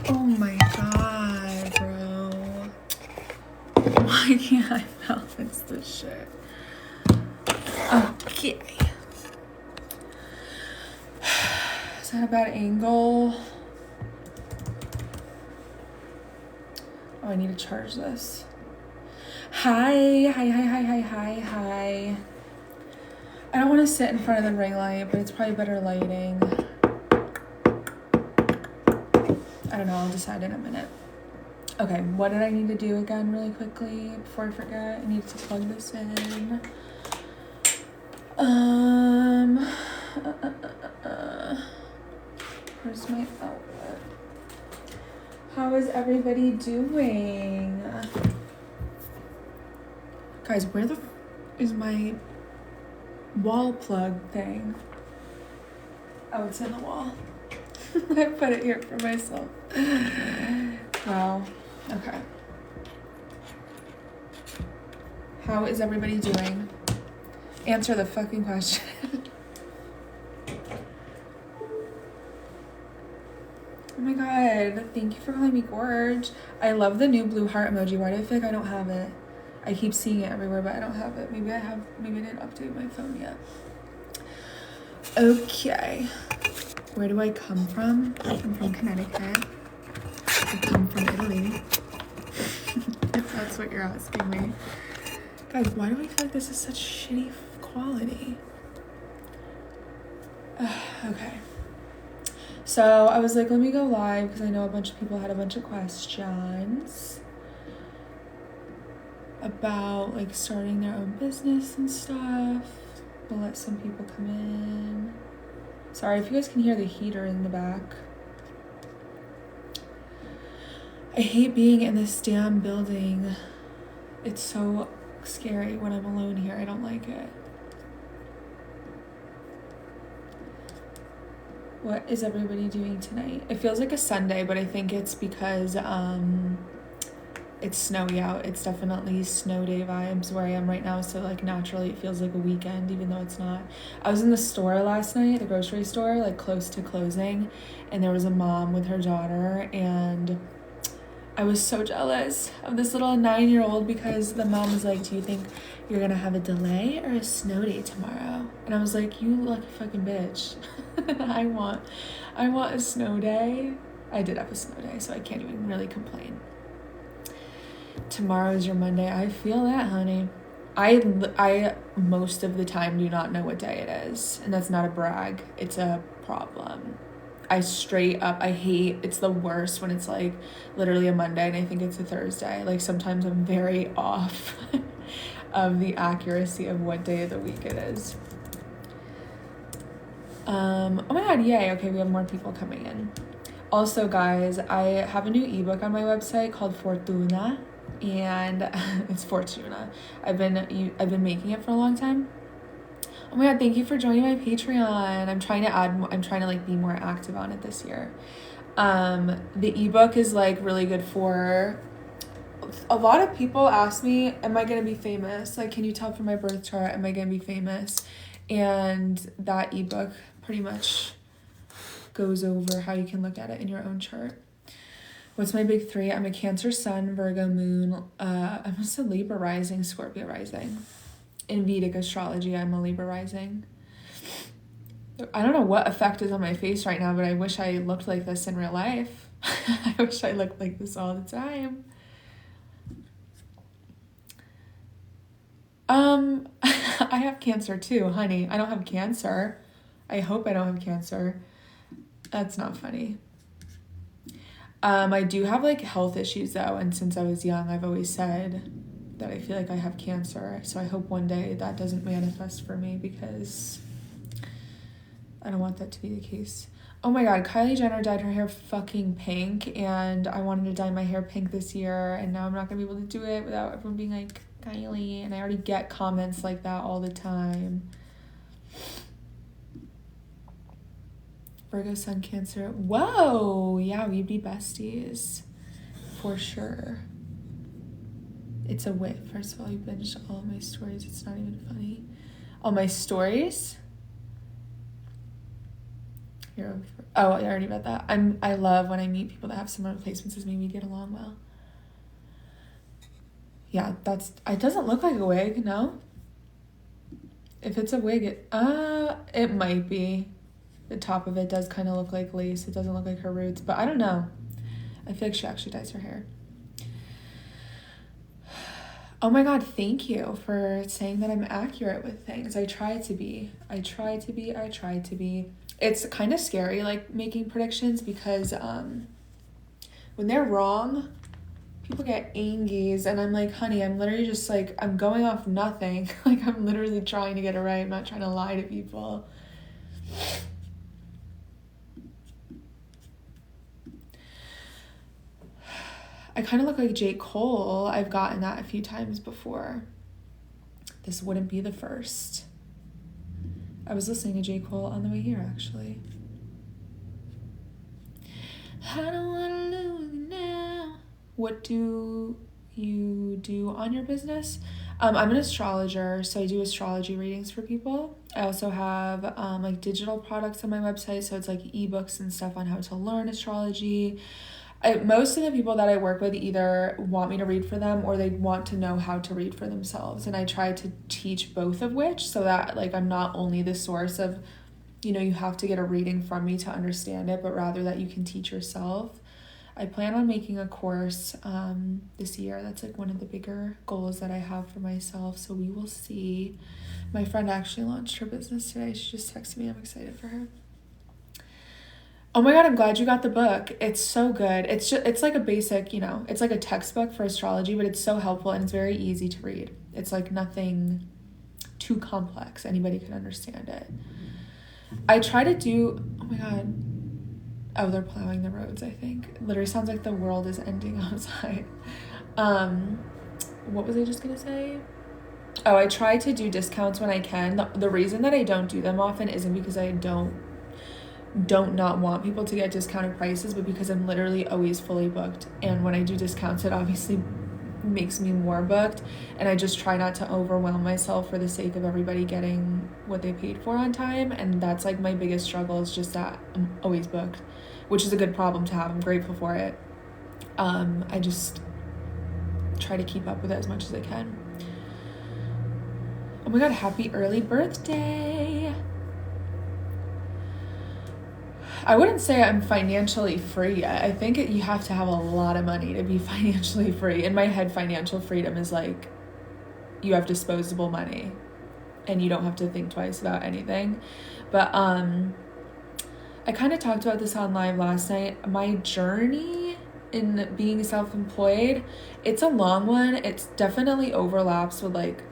Oh my god, bro. Why can't I balance this shit? Okay. Is that a bad angle? Oh, I need to charge this. Hi. I don't want to sit in front of the ring light, but it's probably better lighting. I don't know, I'll decide in a minute. Okay, what did I need to do again really quickly before I forget? I need to plug this in. Where's my outlet? How is everybody doing? Guys, where the is my wall plug thing? Oh, it's in the wall. I put it here for myself. Wow. Okay. How is everybody doing? Answer the fucking question. Oh my god. Thank you for calling me gorge. I love the new blue heart emoji. Why do I feel like I don't have it? I keep seeing it everywhere, but I don't have it. Maybe I didn't update my phone yet. Okay. Where do I come from? I'm from Connecticut. I come from Italy. If that's what you're asking me. Guys, why do I feel like this is such shitty quality? Okay. So I was like, let me go live because I know a bunch of people had a bunch of questions about like starting their own business and stuff. We'll let some people come in. Sorry if you guys can hear the heater in the back. I hate being in this damn building. It's so scary when I'm alone here. I don't like it. What is everybody doing tonight? It feels like a Sunday, but I think it's because it's snowy out. It's definitely snow day vibes where I am right now, so like naturally it feels like a weekend even though it's not. I was in the store last night, the grocery store, like close to closing, and there was a mom with her daughter, and I was so jealous of this little 9-year-old because the mom was like, do you think you're gonna have a delay or a snow day tomorrow? And I was like, you lucky fucking bitch. I want a snow day. I did have a snow day, so I can't even really complain. Tomorrow is your Monday. I feel that, honey. I most of the time do not know what day it is, and that's not a brag. It's a problem. I straight up, I hate, it's the worst when it's like literally a Monday and I think it's a Thursday. Like sometimes I'm very off of the accuracy of what day of the week it is. Oh my god, yay. Okay, we have more people coming in. Also, guys, I have a new ebook on my website called Fortuna, and it's Fortuna. I've been making it for a long time. Oh my god, thank you for joining my Patreon. I'm trying to like be more active on it this year. The ebook is like really good for a lot of people ask me, am I going to be famous? Like, can you tell from my birth chart, am I going to be famous? And that ebook pretty much goes over how you can look at it in your own chart. What's my big three? I'm a Cancer Sun, Virgo Moon. I'm just a Libra rising, Scorpio rising. In Vedic astrology, I'm a Libra rising. I don't know what effect is on my face right now, but I wish I looked like this in real life. I wish I looked like this all the time. I have Cancer too, honey. I don't have Cancer. I hope I don't have Cancer. That's not funny. I do have like health issues though, and since I was young, I've always said that I feel like I have Cancer. So I hope one day that doesn't manifest for me because I don't want that to be the case. Oh my god, Kylie Jenner dyed her hair fucking pink, and I wanted to dye my hair pink this year, and now I'm not gonna be able to do it without everyone being like, Kylie, and I already get comments like that all the time. Virgo, Sun, Cancer. Whoa! Yeah, we'd be besties. For sure. It's a whip. First of all, you binged all of my stories. It's not even funny. All my stories? Oh, I already read that. I love when I meet people that have similar placements as me. We get along well. Yeah, it doesn't look like a wig, no? If it's a wig, it might be. The top of it does kind of look like lace. It doesn't look like her roots, but I don't know. I feel like she actually dyes her hair. Oh my god, thank you for saying that I'm accurate with things. I try to be. It's kind of scary, like, making predictions because when they're wrong, people get angies, and I'm like, honey, I'm literally just, like, I'm going off nothing. Like, I'm literally trying to get it right. I'm not trying to lie to people. I kind of look like J. Cole. I've gotten that a few times before. This wouldn't be the first. I was listening to J. Cole on the way here, actually. I don't want to lose you now. What do you do on your business? I'm an astrologer, so I do astrology readings for people. I also have like digital products on my website, so it's like ebooks and stuff on how to learn astrology. Most of the people that I work with either want me to read for them or they want to know how to read for themselves. And I try to teach both of which so that, like, I'm not only the source of, you know, you have to get a reading from me to understand it, but rather that you can teach yourself. I plan on making a course this year. That's like one of the bigger goals that I have for myself. So we will see. My friend actually launched her business today. She just texted me. I'm excited for her. Oh my god, I'm glad you got the book. It's so good. It's like a basic, you know, it's like a textbook for astrology, but it's so helpful and it's very easy to read. It's like nothing too complex. Anybody can understand it. I try to do, oh my god. Oh, they're plowing the roads, I think. It literally sounds like the world is ending outside. What was I just gonna say? Oh, I try to do discounts when I can. The reason that I don't do them often isn't because I don't not want people to get discounted prices, but because I'm literally always fully booked, and when I do discounts it obviously makes me more booked, and I just try not to overwhelm myself for the sake of everybody getting what they paid for on time. And that's like my biggest struggle, is just that I'm always booked, which is a good problem to have. I'm grateful for it. I just try to keep up with it as much as I can. Oh my god, happy early birthday. I wouldn't say I'm financially free yet. I think you have to have a lot of money to be financially free. In my head, financial freedom is like you have disposable money and you don't have to think twice about anything. But I kind of talked about this on live last night. My journey in being self-employed, it's a long one. It definitely overlaps with like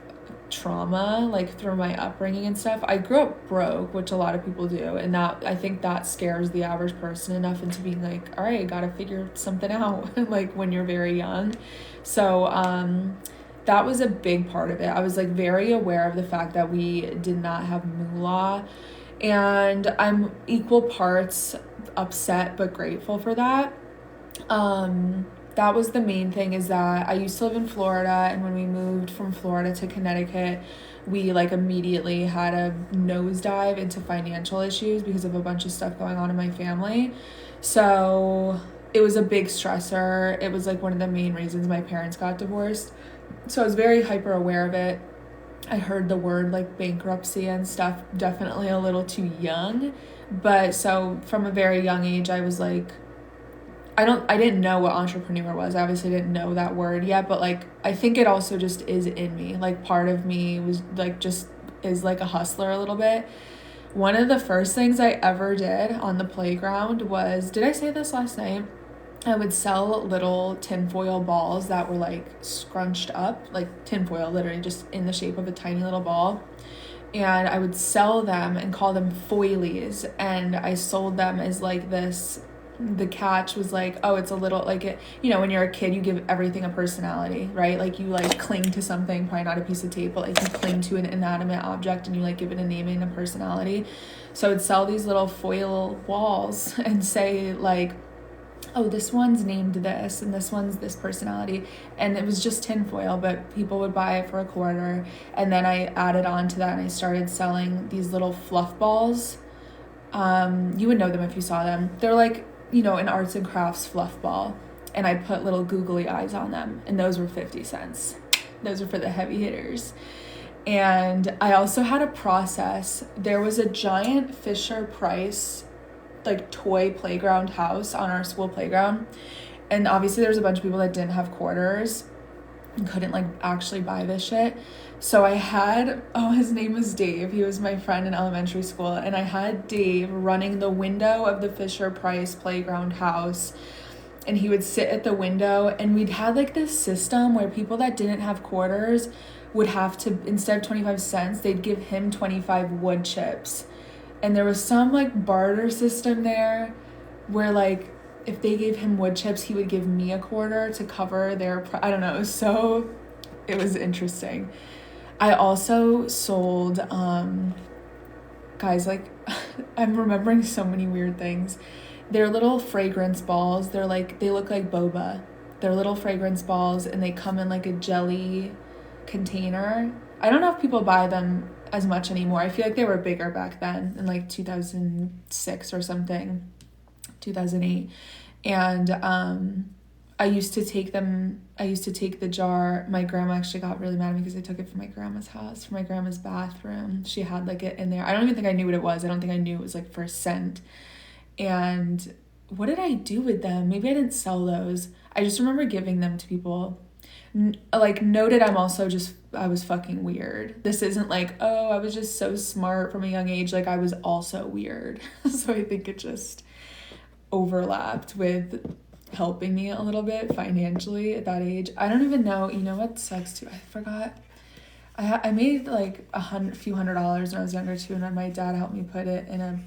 trauma, like through my upbringing and stuff. I grew up broke, which a lot of people do, and that, I think that scares the average person enough into being like, all right, gotta figure something out like when you're very young. So that was a big part of it. I was like very aware of the fact that we did not have moolah, and I'm equal parts upset but grateful for that. That was the main thing, is that I used to live in Florida, and when we moved from Florida to Connecticut, we like immediately had a nosedive into financial issues because of a bunch of stuff going on in my family. So it was a big stressor. It was like one of the main reasons my parents got divorced. So I was very hyper aware of it. I heard the word like bankruptcy and stuff definitely a little too young. But so from a very young age, I was like, I didn't know what entrepreneur was. I obviously didn't know that word yet, but like, I think it also just is in me. Like part of me was like, just is like a hustler a little bit. One of the first things I ever did on the playground was, did I say this last night? I would sell little tinfoil balls that were like scrunched up, like tinfoil, literally just in the shape of a tiny little ball. and I would sell them and call them foilies, and I sold them as like this. The catch was like, oh, it's a little like it, you know, when you're a kid you give everything a personality, right? Like you like cling to something, probably not a piece of tape, but like you cling to an inanimate object and you like give it a name and a personality. So I would sell these little foil walls and say like, oh, this one's named this and this one's this personality, and it was just tinfoil, but people would buy it for a quarter. And then I added on to that and I started selling these little fluff balls. You would know them if you saw them. They're like, you know, an arts and crafts fluff ball, and I put little googly eyes on them, and those were 50 cents. Those are for the heavy hitters. And I also had a process. There was a giant Fisher Price like toy playground house on our school playground, and obviously there was a bunch of people that didn't have quarters and couldn't like actually buy this shit. So I had, oh, his name was Dave, he was my friend in elementary school, and I had Dave running the window of the Fisher Price playground house, and he would sit at the window, and we'd had like this system where people that didn't have quarters would have to, instead of 25 cents, they'd give him 25 wood chips. And there was some like barter system there where like if they gave him wood chips, he would give me a quarter to cover their, I don't know. So it was interesting. I also sold, guys, like I'm remembering so many weird things. They're little fragrance balls. They're like, they look like boba. They're little fragrance balls and they come in like a jelly container. I don't know if people buy them as much anymore. I feel like they were bigger back then in like 2006 or something, 2008. And I used to take the jar. My grandma actually got really mad at me because I took it from my grandma's house, from my grandma's bathroom. She had like it in there. I don't even think I knew what it was. I don't think I knew it was like for a cent. And what did I do with them? Maybe I didn't sell those. I just remember giving them to people. Like, noted, I was fucking weird. This isn't like, oh, I was just so smart from a young age. Like, I was also weird. So I think it just overlapped with helping me a little bit financially at that age. I don't even know. You know what sucks too? I forgot. I made like a few $100s when I was younger too, and my dad helped me put it in a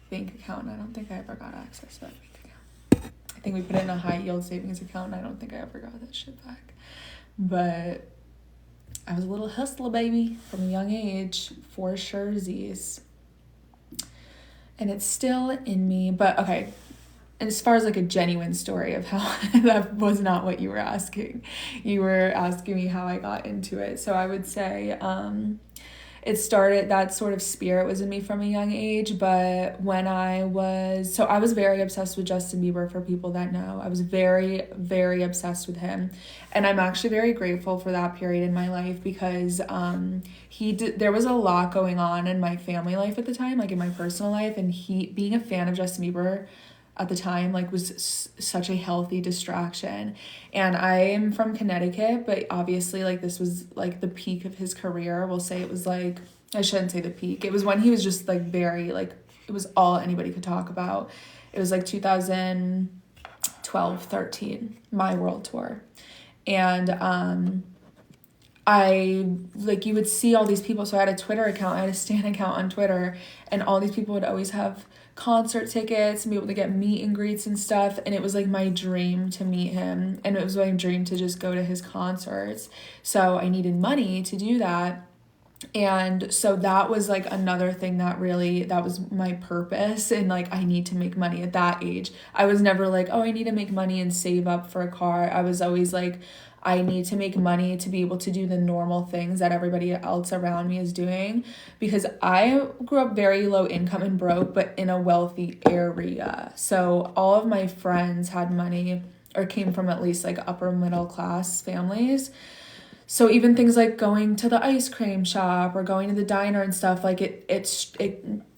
bank account. And I don't think I ever got access to that bank account. I think we put it in a high yield savings account, and I don't think I ever got that shit back. But I was a little hustler baby from a young age, for surezies. And it's still in me. But okay, and as far as like a genuine story of how that was not what you were asking. You were asking me how I got into it. So I would say it started, that sort of spirit was in me from a young age. But when I was very obsessed with Justin Bieber, for people that know. I was very, very obsessed with him. And I'm actually very grateful for that period in my life because there was a lot going on in my family life at the time, like in my personal life. And being a fan of Justin Bieber at the time like was such a healthy distraction. And I am from Connecticut, but obviously like this was like the peak of his career. We'll say it was like, I shouldn't say the peak. It was when he was just like very like, it was all anybody could talk about. It was like 2012, 13, my world tour. And I like, you would see all these people. So I had a Twitter account, I had a Stan account on Twitter, and all these people would always have concert tickets and be able to get meet and greets and stuff. And it was like my dream to meet him, and it was my dream to just go to his concerts. So I needed money to do that. And so that was like another thing that was my purpose. And like, I need to make money at that age. I was never like, oh, I need to make money and save up for a car. I was always like, I need to make money to be able to do the normal things that everybody else around me is doing, because I grew up very low income and broke, but in a wealthy area. So all of my friends had money or came from at least like upper middle class families. So even things like going to the ice cream shop or going to the diner and stuff, like it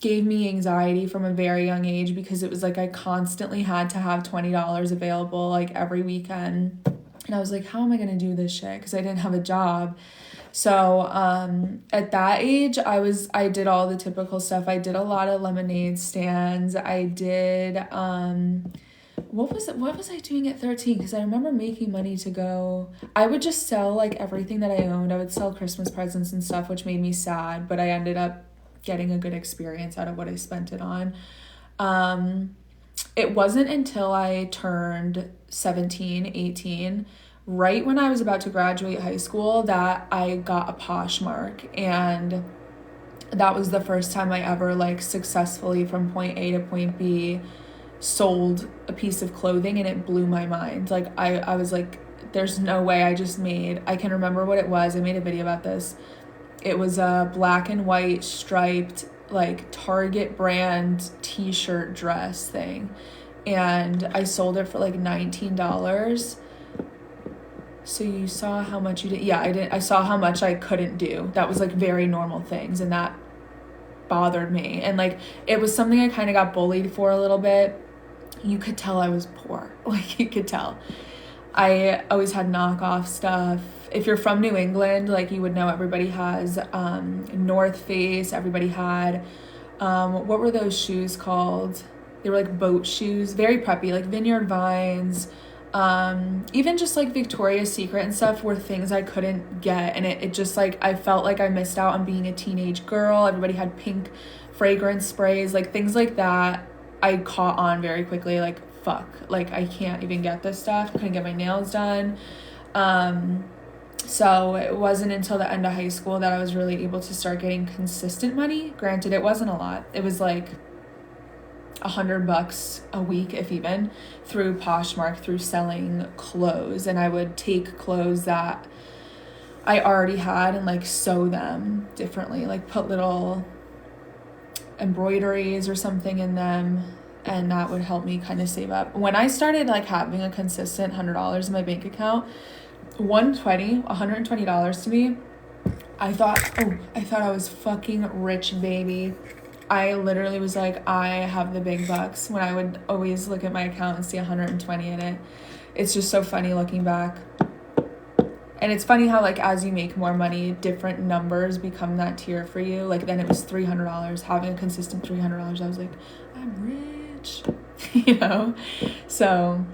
gave me anxiety from a very young age, because it was like I constantly had to have $20 available like every weekend. And I was like, how am I going to do this shit? Because I didn't have a job. So at that age, I did all the typical stuff. I did a lot of lemonade stands. I did, what was I doing at 13? Because I remember making money to go. I would just sell like everything that I owned. I would sell Christmas presents and stuff, which made me sad, but I ended up getting a good experience out of what I spent it on. It wasn't until I turned 17, 18, right when I was about to graduate high school, that I got a Poshmark, and that was the first time I ever like successfully from point A to point B sold a piece of clothing, and it blew my mind. Like I was like, there's no way. I can remember what it was. I made a video about this. It was a black and white striped like Target brand t-shirt dress thing, and I sold it for like $19. So you saw how much you did. Yeah, I saw how much I couldn't do. That was like very normal things, and that bothered me. And like it was something I kind of got bullied for a little bit. You could tell I was poor. Like you could tell. I always had knockoff stuff. If you're from New England, like you would know everybody has North Face. Everybody had, what were those shoes called? They were like boat shoes, very preppy, like Vineyard Vines. Even just like Victoria's Secret and stuff were things I couldn't get. And it just like, I felt like I missed out on being a teenage girl. Everybody had pink fragrance sprays, like things like that. I caught on very quickly, like, fuck, like, I can't even get this stuff. I couldn't get my nails done. So it wasn't until the end of high school that I was really able to start getting consistent money. Granted, it wasn't a lot. It was like $100 a week, if even, through Poshmark, through selling clothes. And I would take clothes that I already had and like sew them differently, like put little embroideries or something in them, and that would help me kind of save up. When I started like having a consistent $100 in my bank account, $120 to me, I thought I was fucking rich, baby. I literally was like, I have the big bucks, when I would always look at my account and see 120 in it. It's just so funny looking back. And it's funny how, like, as you make more money, different numbers become that tier for you. Like, then it was $300. Having a consistent $300, I was like, I'm rich, you know? So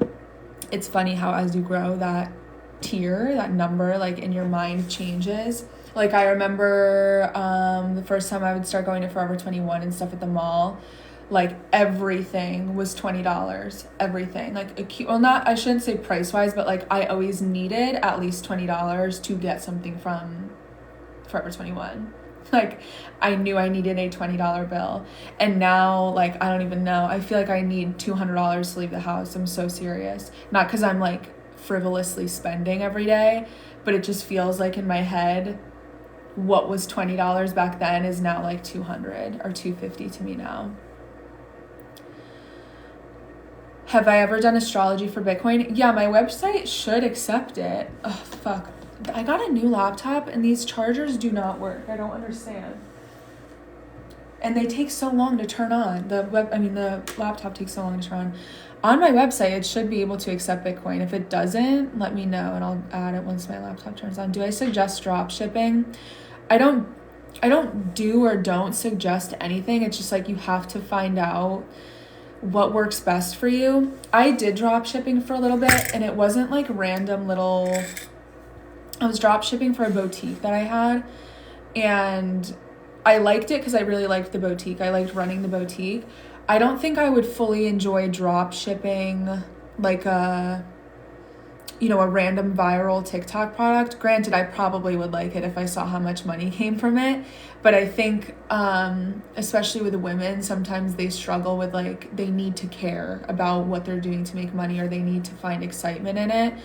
it's funny how as you grow, that tier, that number, like, in your mind changes. Like, I remember the first time I would start going to Forever 21 and stuff at the mall, like everything was $20. Everything, like I shouldn't say price wise, but like I always needed at least $20 to get something from Forever 21. Like I knew I needed a $20 bill, and now like I don't even know. I feel like I need $200 to leave the house. I'm so serious. Not because I'm like frivolously spending every day, but it just feels like in my head, what was $20 back then is now like $200 or $250 to me now. Have I ever done astrology for Bitcoin? Yeah, my website should accept it. Oh, fuck. I got a new laptop and these chargers do not work. I don't understand. And they take so long to turn on. The laptop takes so long to turn on. On my website, it should be able to accept Bitcoin. If it doesn't, let me know and I'll add it once my laptop turns on. Do I suggest drop shipping? I don't do or don't suggest anything. It's just like you have to find out what works best for you. I did drop shipping for a little bit, and it wasn't like random little, I was drop shipping for a boutique that I had, and I liked it because I really liked the boutique. I liked running the boutique. I don't think I would fully enjoy drop shipping like a random viral TikTok product. Granted, I probably would like it if I saw how much money came from it. But I think, especially with women, sometimes they struggle with like, they need to care about what they're doing to make money, or they need to find excitement in it.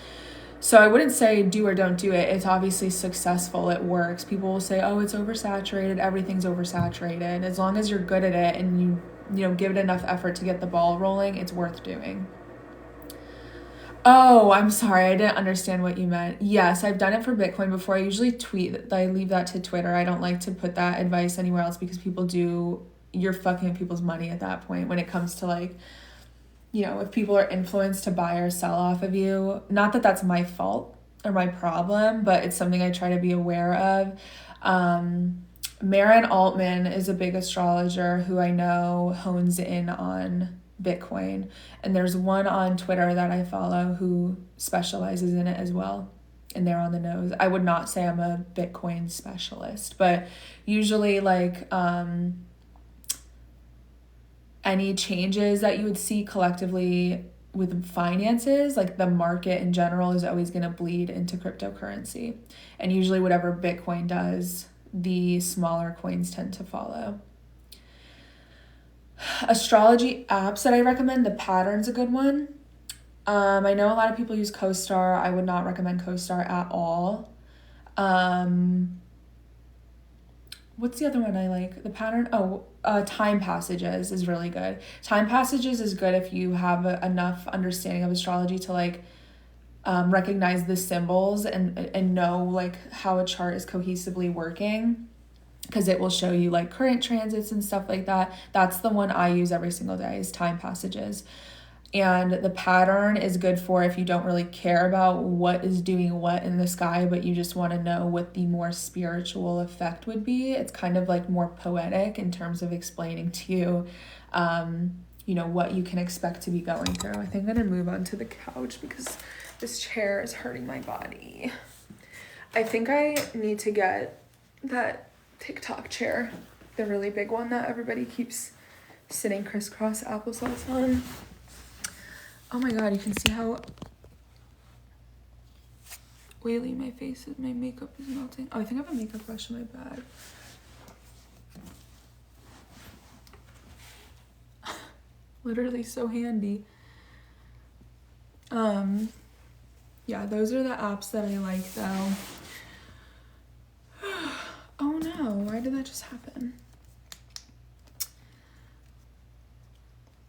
So I wouldn't say do or don't do it. It's obviously successful. It works. People will say, oh, it's oversaturated. Everything's oversaturated. As long as you're good at it and you give it enough effort to get the ball rolling, it's worth doing. Oh, I'm sorry. I didn't understand what you meant. Yes, I've done it for Bitcoin before. I usually tweet. I leave that to Twitter. I don't like to put that advice anywhere else because you're fucking with people's money at that point when it comes to like, if people are influenced to buy or sell off of you. Not that that's my fault or my problem, but it's something I try to be aware of. Maren Altman is a big astrologer who I know hones in on Bitcoin. And there's one on Twitter that I follow who specializes in it as well. And they're on the nose. I would not say I'm a Bitcoin specialist, but usually like any changes that you would see collectively with finances, like the market in general is always going to bleed into cryptocurrency. And usually whatever Bitcoin does, the smaller coins tend to follow. Astrology apps that I recommend, the Pattern's a good one. I know a lot of people use CoStar. I would not recommend CoStar at all. What's the other one I like? The Pattern? Time Passages is really good. Time Passages is good if you have enough understanding of astrology to like recognize the symbols and know like how a chart is cohesively working, because it will show you like current transits and stuff like that. That's the one I use every single day, is Time Passages. And the Pattern is good for if you don't really care about what is doing what in the sky, but you just want to know what the more spiritual effect would be. It's kind of like more poetic in terms of explaining to you, what you can expect to be going through. I think I'm going to move on to the couch because this chair is hurting my body. I think I need to get that TikTok chair, the really big one that everybody keeps sitting crisscross applesauce on. Oh my god, you can see how oily my face is. My makeup is melting. Oh, I think I have a makeup brush in my bag. Literally so handy. Yeah, those are the apps that I like though. Oh no, why did that just happen?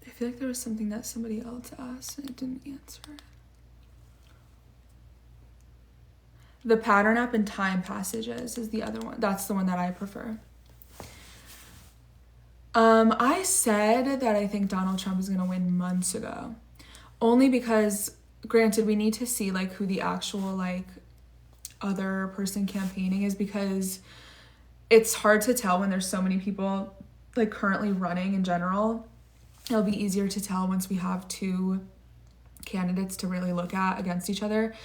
I feel like there was something that somebody else asked and I didn't answer. The Pattern app and Time Passages is the other one. That's the one that I prefer. I said that I think Donald Trump is gonna win months ago. Only because, granted, we need to see like who the actual like other person campaigning is, because it's hard to tell when there's so many people like currently running in general. It'll be easier to tell once we have two candidates to really look at against each other.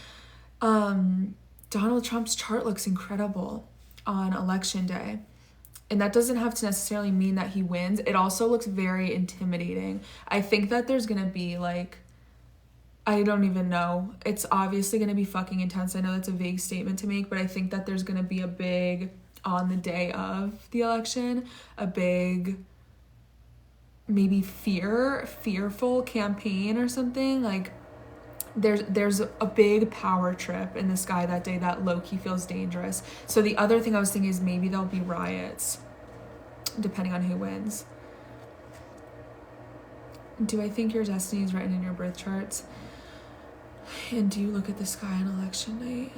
Donald Trump's chart looks incredible on election day. And that doesn't have to necessarily mean that he wins. It also looks very intimidating. I think that there's going to be like, I don't even know. It's obviously going to be fucking intense. I know that's a vague statement to make, but I think that there's going to be a big, on the day of the election, a big maybe fearful campaign or something. Like there's a big power trip in the sky that day that low-key feels dangerous. So the other thing I was thinking is maybe there'll be riots depending on who wins. Do I think your destiny is written in your birth charts? And do you look at the sky on election night?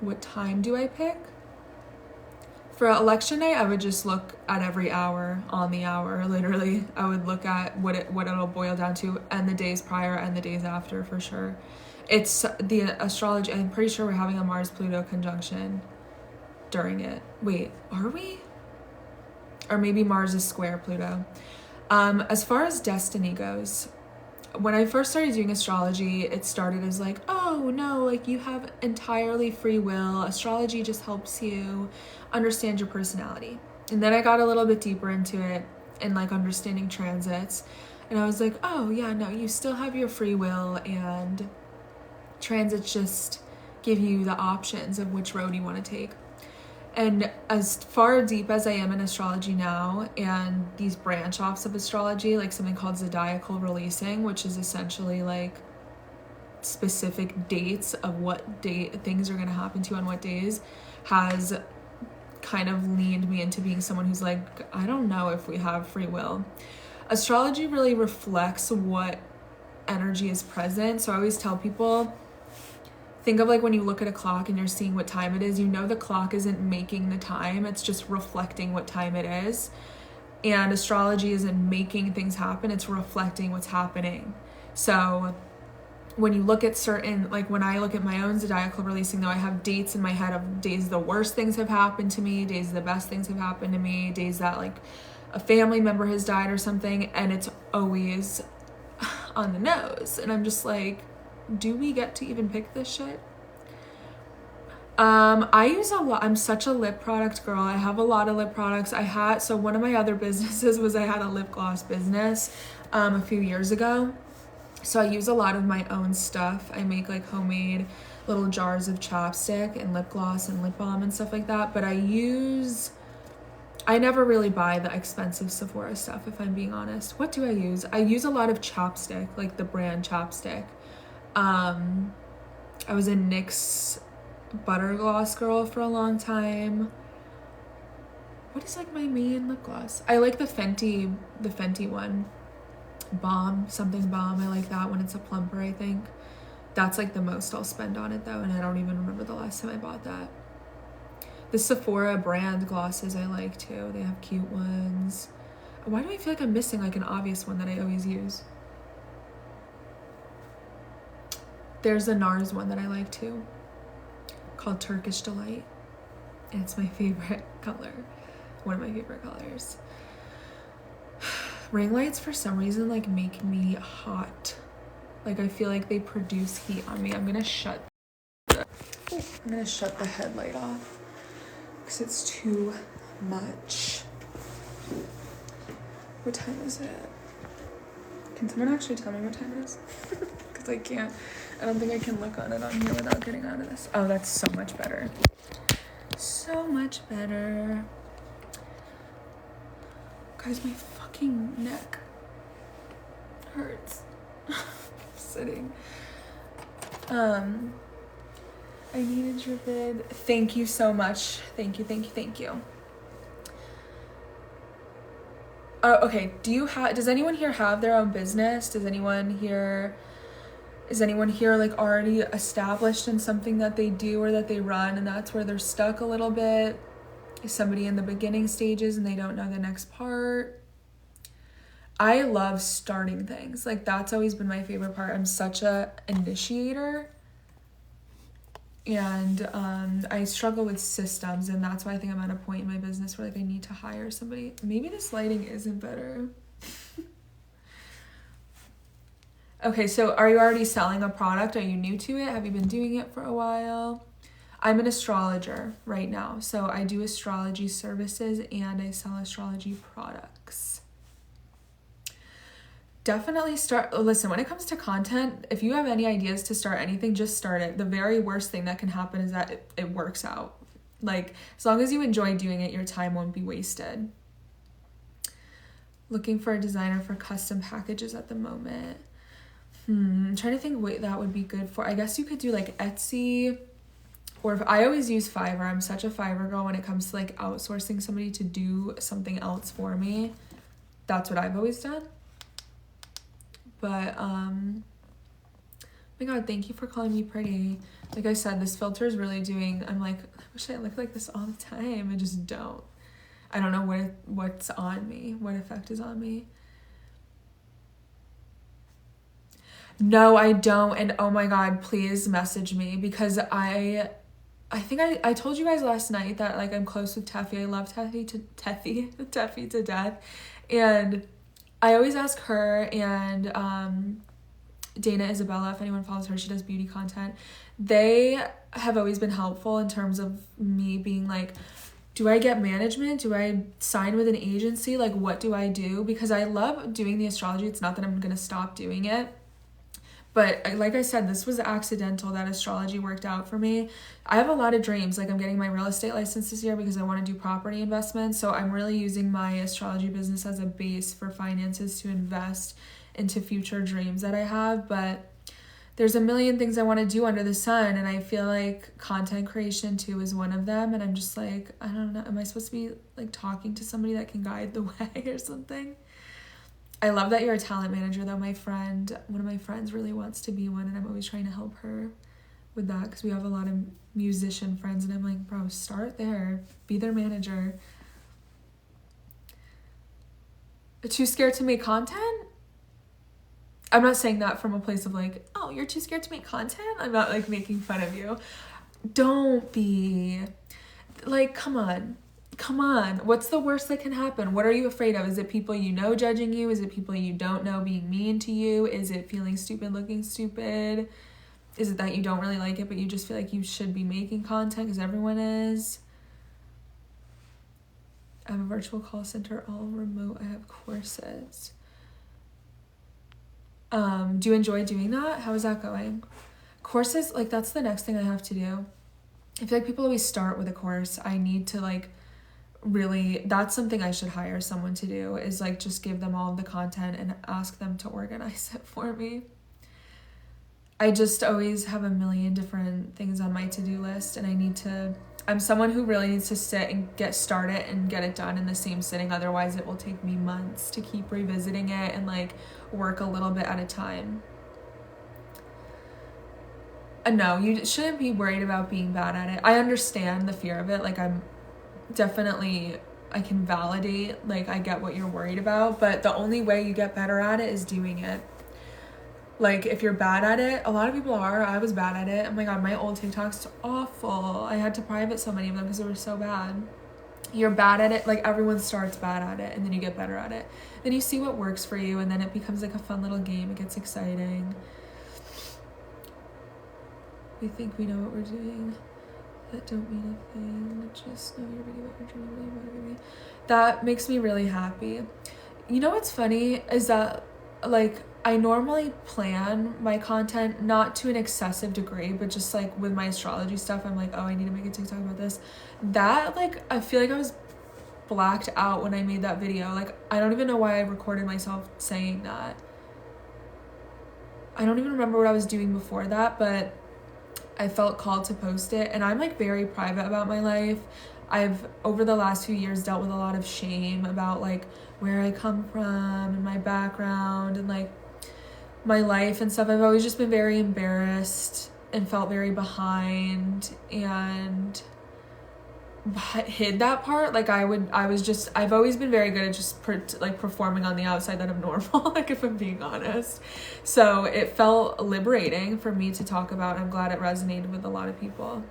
What time do I pick? For election night, I would just look at every hour on the hour, literally. I would look at what it'll boil down to, and the days prior and the days after for sure. It's the astrology. I'm pretty sure we're having a Mars-Pluto conjunction during it. Wait, are we? Or maybe Mars is square Pluto. As far as destiny goes, when I first started doing astrology, it started as like, oh no, like you have entirely free will. Astrology just helps you understand your personality. And then I got a little bit deeper into it and like understanding transits. And I was like, oh yeah, no, you still have your free will, and transits just give you the options of which road you want to take. And as far deep as I am in astrology now, and these branch offs of astrology, like something called zodiacal releasing, which is essentially like specific dates of what date things are going to happen to you on what days, has kind of leaned me into being someone who's like, I don't know if we have free will. Astrology really reflects what energy is present. So I always tell people, think of like when you look at a clock and you're seeing what time it is, you know the clock isn't making the time, it's just reflecting what time it is. And astrology isn't making things happen, it's reflecting what's happening. So when you look at certain, like when I look at my own zodiacal releasing though, I have dates in my head of days the worst things have happened to me, days the best things have happened to me, days that like a family member has died or something, and it's always on the nose. And I'm just like, do we get to even pick this shit? I use a lot. I'm such a lip product girl. I have a lot of lip products. So one of my other businesses was I had a lip gloss business a few years ago. So I use a lot of my own stuff. I make like homemade little jars of chapstick and lip gloss and lip balm and stuff like that. But I never really buy the expensive Sephora stuff, if I'm being honest. What do I use? I use a lot of chapstick, like the brand chapstick. I was a NYX butter gloss girl for a long time. What is like my main lip gloss? I like the Fenty one. Something Balm. I like that when it's a plumper, I think. That's like the most I'll spend on it though, and I don't even remember the last time I bought that. The Sephora brand glosses I like too. They have cute ones. Why do I feel like I'm missing like an obvious one that I always use? There's a NARS one that I like too, called Turkish Delight. And it's my favorite color. One of my favorite colors. Ring lights for some reason like make me hot. Like I feel like they produce heat on me. I'm gonna shut the headlight off because it's too much. What time is it? Can someone actually tell me what time it is? Because I don't think I can look on it on here without getting out of this. Oh, that's so much better. So much better. Guys, my fucking neck hurts. Sitting. I needed your vid. Thank you so much. Thank you. Okay, does anyone here have their own business? Is anyone here like already established in something that they do or that they run, and that's where they're stuck a little bit? Is somebody in the beginning stages and they don't know the next part? I love starting things. Like that's always been my favorite part. I'm such a initiator, and I struggle with systems, and that's why I think I'm at a point in my business where like I need to hire somebody. Maybe this lighting isn't better. Okay, so are you already selling a product? Are you new to it? Have you been doing it for a while? I'm an astrologer right now. So I do astrology services and I sell astrology products. Definitely listen, when it comes to content, if you have any ideas to start anything, just start it. The very worst thing that can happen is that it works out. Like, as long as you enjoy doing it, your time won't be wasted. Looking for a designer for custom packages at the moment. I'm trying to think what that would be good for. I guess you could do like Etsy, or if I always use Fiverr. I'm such a Fiverr girl when it comes to like outsourcing somebody to do something else for me. That's what I've always done. But oh my god, thank you for calling me pretty. Like I said, this filter is really I'm like, I wish I looked like this all the time. I just don't. I don't know what's on me, what effect is on me. No, I don't. And oh my god, please message me, because I think I told you guys last night that like I'm close with Teffy. I love Teffy to death. And I always ask her and Dana Isabella, if anyone follows her, she does beauty content. They have always been helpful in terms of me being like, do I get management? Do I sign with an agency? Like, what do I do? Because I love doing the astrology. It's not that I'm going to stop doing it. But like I said, this was accidental that astrology worked out for me. I have a lot of dreams. Like I'm getting my real estate license this year because I want to do property investments. So I'm really using my astrology business as a base for finances to invest into future dreams that I have. But there's a million things I want to do under the sun. And I feel like content creation too is one of them. And I'm just like, I don't know. Am I supposed to be like talking to somebody that can guide the way or something? I love that you're a talent manager though. One of my friends really wants to be one, and I'm always trying to help her with that because we have a lot of musician friends, and I'm like, bro, start there. Be their manager. Too scared to make content? I'm not saying that from a place of like, oh, you're too scared to make content? I'm not like making fun of you. Don't be. Like, come on. come on, what's the worst that can happen? What are you afraid of? Is it people you know judging you? Is it people you don't know being mean to you? Is it feeling stupid, looking stupid? Is it that you don't really like it, but you just feel like you should be making content because everyone is? I have a virtual call center, all remote. I have courses. Do you enjoy doing that? How is that going? Courses, like, that's the next thing I have to do. I feel like people always start with a course. I need to, like, really, that's something I should hire someone to do, is like just give them all of the content and ask them to organize it for me. I just always have a million different things on my to-do list, and I'm someone who really needs to sit and get started and get it done in the same sitting. Otherwise it will take me months to keep revisiting it and like work a little bit at a time. No, you shouldn't be worried about being bad at it. I understand the fear of it. Like, I can validate, like, I get what you're worried about, but the only way you get better at it is doing it. Like, if you're bad at it, a lot of people are. I was bad at it. Oh my god, my old TikToks are awful. I had to private so many of them because they were so bad. You're bad at it. Like, everyone starts bad at it, and then you get better at it. Then you see what works for you, and then it becomes like a fun little game. It gets exciting. We think we know what we're doing. That don't mean a thing. Just know you're being what you're doing. That makes me really happy. You know what's funny is that, like, I normally plan my content not to an excessive degree, but just like with my astrology stuff, I'm like, oh, I need to make a TikTok about this. That, like, I feel like I was blacked out when I made that video. Like, I don't even know why I recorded myself saying that. I don't even remember what I was doing before that, but I felt called to post it, and I'm like very private about my life. I've, over the last few years, dealt with a lot of shame about like where I come from and my background and like my life and stuff. I've always just been very embarrassed and felt very behind and hid that part. Like, I've always been very good at just performing on the outside that I'm normal, like, if I'm being honest. So it felt liberating for me to talk about. I'm glad it resonated with a lot of people.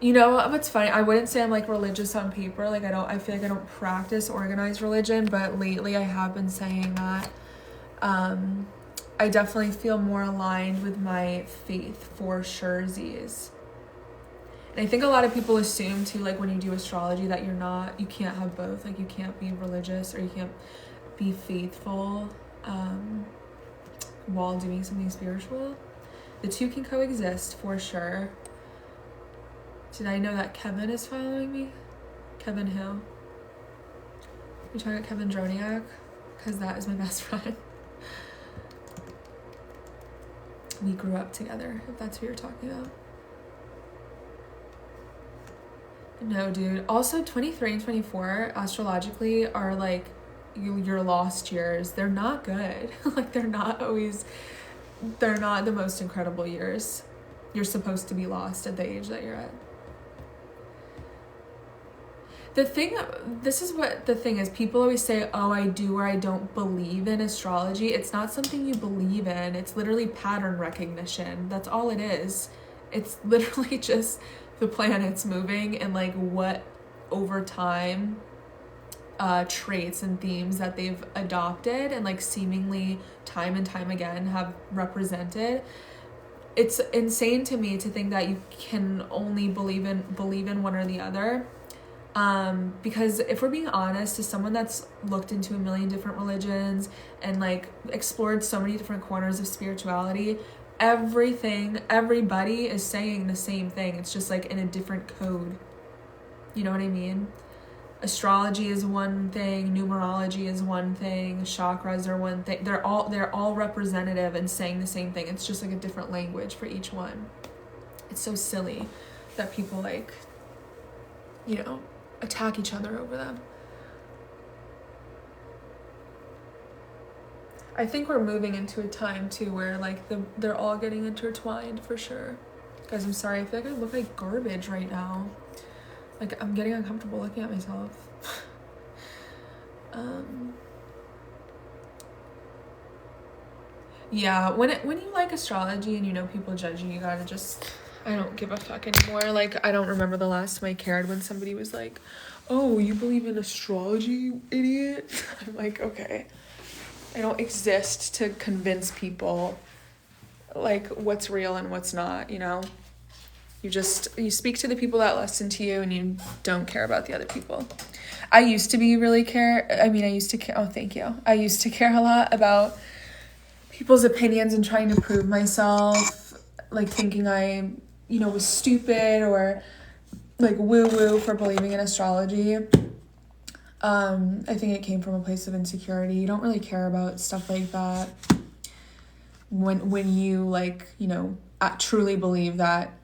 You know what's funny? I wouldn't say I'm like religious on paper. Like, I feel like I don't practice organized religion, but lately I have been saying that I definitely feel more aligned with my faith for surezies. And I think a lot of people assume too, like, when you do astrology that you can't have both. Like, you can't be religious or you can't be faithful while doing something spiritual. The two can coexist for sure. Did I know that Kevin is following me? Kevin who? You're talking about Kevin Droniak? Because that is my best friend. We grew up together, if that's who you're talking about. No, dude. Also, 23 and 24 astrologically are like your lost years. They're not good. Like, they're not the most incredible years. You're supposed to be lost at the age that you're at. This is what the thing is. People always say, oh, I do or I don't believe in astrology. It's not something you believe in. It's literally pattern recognition. That's all it is. It's literally just the planets moving and like what over time traits and themes that they've adopted and like seemingly time and time again have represented. It's insane to me to think that you can only believe in one or the other. Because if we're being honest, as someone that's looked into a million different religions and like explored so many different corners of spirituality, everybody is saying the same thing. It's just like in a different code. You know what I mean? Astrology is one thing, numerology is one thing, chakras are one thing. They're all representative and saying the same thing. It's just like a different language for each one. It's so silly that people like, you know, attack each other over them. I think we're moving into a time too where like they're all getting intertwined for sure. Guys, I'm sorry. I feel like I look like garbage right now. Like, I'm getting uncomfortable looking at myself. Yeah, when you like astrology and you know people judge you, you gotta just I don't give a fuck anymore. Like, I don't remember the last time I cared when somebody was like, oh, you believe in astrology, you idiot? I'm like, okay. I don't exist to convince people, like, what's real and what's not, you know? You speak to the people that listen to you and you don't care about the other people. I used to care. Oh, thank you. I used to care a lot about people's opinions and trying to prove myself, like thinking I, was stupid or like woo-woo for believing in astrology. I think it came from a place of insecurity. You don't really care about stuff like that when you truly believe that.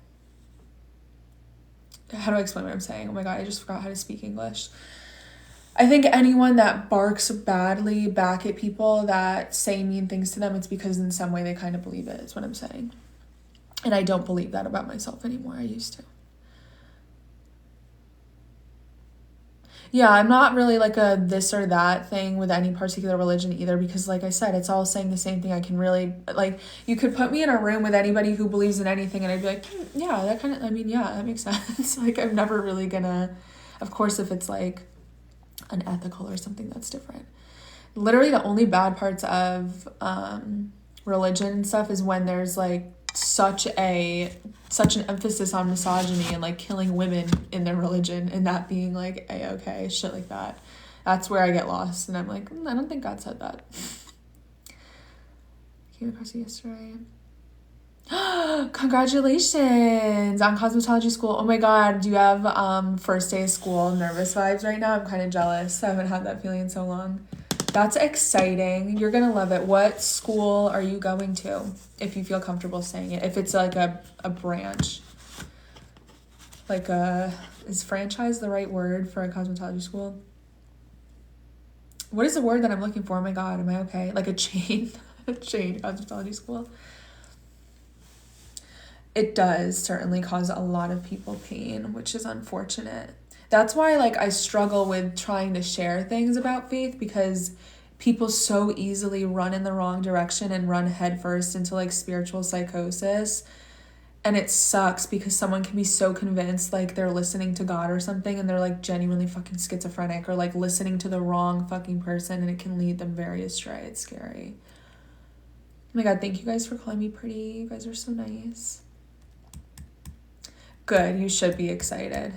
How do I explain what I'm saying? Oh my God, I just forgot how to speak English. I think anyone that barks badly back at people that say mean things to them, it's because in some way they kind of believe it, is what I'm saying. And I don't believe that about myself anymore. I used to. Yeah, I'm not really like a this or that thing with any particular religion either, because like I said, it's all saying the same thing. I can really, like, you could put me in a room with anybody who believes in anything and I'd be like, yeah, that makes sense. Like, I'm never really gonna, of course, if it's like unethical or something, that's different. Literally the only bad parts of religion and stuff is when there's like such an emphasis on misogyny and like killing women in their religion and that being like a-okay, shit like that. That's where I get lost and I'm like, I don't think God said that. Came across it yesterday. Congratulations on cosmetology school. Oh my God, do you have first day of school nervous vibes right now? I'm kind of jealous. I haven't had that feeling in so long. That's exciting. You're gonna love it. What school are you going to, if you feel comfortable saying it? If it's like a branch. Like is franchise the right word for a cosmetology school? What is the word that I'm looking for? Oh my God, am I okay? Like a chain, a chain cosmetology school. It does certainly cause a lot of people pain, which is unfortunate. That's why like I struggle with trying to share things about faith, because people so easily run in the wrong direction and run headfirst into like spiritual psychosis. And it sucks because someone can be so convinced like they're listening to God or something and they're like genuinely fucking schizophrenic or like listening to the wrong fucking person, and it can lead them very astray. It's scary. Oh my God, thank you guys for calling me pretty. You guys are so nice. Good, you should be excited.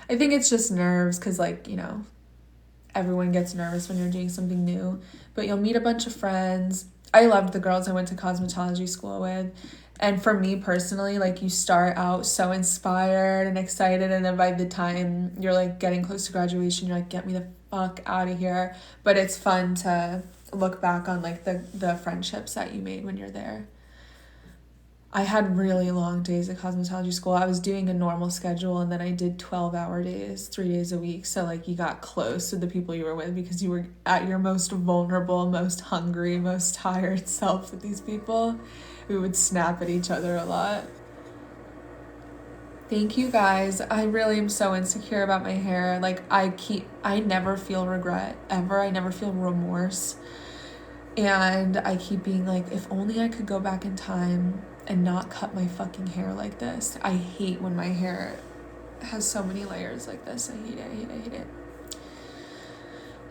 I think it's just nerves because, like, everyone gets nervous when you're doing something new. But you'll meet a bunch of friends. I loved the girls I went to cosmetology school with. And for me personally, like, you start out so inspired and excited. And then by the time you're, like, getting close to graduation, you're like, get me the fuck out of here. But it's fun to look back on, like, the friendships that you made when you're there. I had really long days at cosmetology school. I was doing a normal schedule and then I did 12-hour days, 3 days a week. So like you got close to the people you were with because you were at your most vulnerable, most hungry, most tired self with these people. We would snap at each other a lot. Thank you guys. I really am so insecure about my hair. Like I never feel regret ever. I never feel remorse. And I keep being like, if only I could go back in time and not cut my fucking hair like this. I hate when my hair has so many layers like this. I hate it.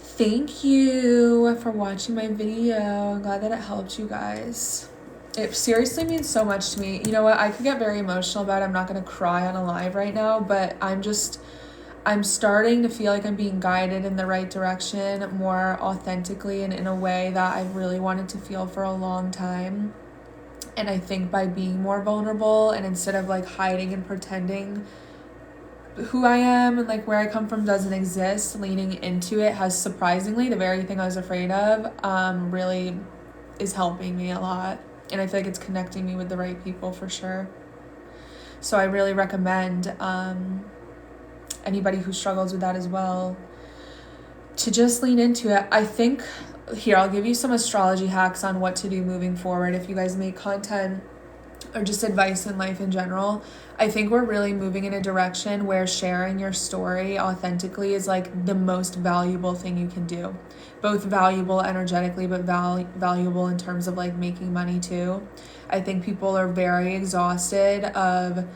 Thank you for watching my video. I'm glad that it helped you guys. It seriously means so much to me. You know what? I could get very emotional about it. I'm not going to cry on a live right now, but I'm starting to feel like I'm being guided in the right direction more authentically and in a way that I've really wanted to feel for a long time. And I think by being more vulnerable and instead of like hiding and pretending who I am and like where I come from doesn't exist, leaning into it has surprisingly, the very thing I was afraid of, really is helping me a lot. And I feel like it's connecting me with the right people for sure. So I really recommend anybody who struggles with that as well to just lean into it. I think here, I'll give you some astrology hacks on what to do moving forward if you guys make content or just advice in life in general, I think we're really moving in a direction where sharing your story authentically is like the most valuable thing you can do. Both valuable energetically, but valuable in terms of like making money too. I think people are very exhausted of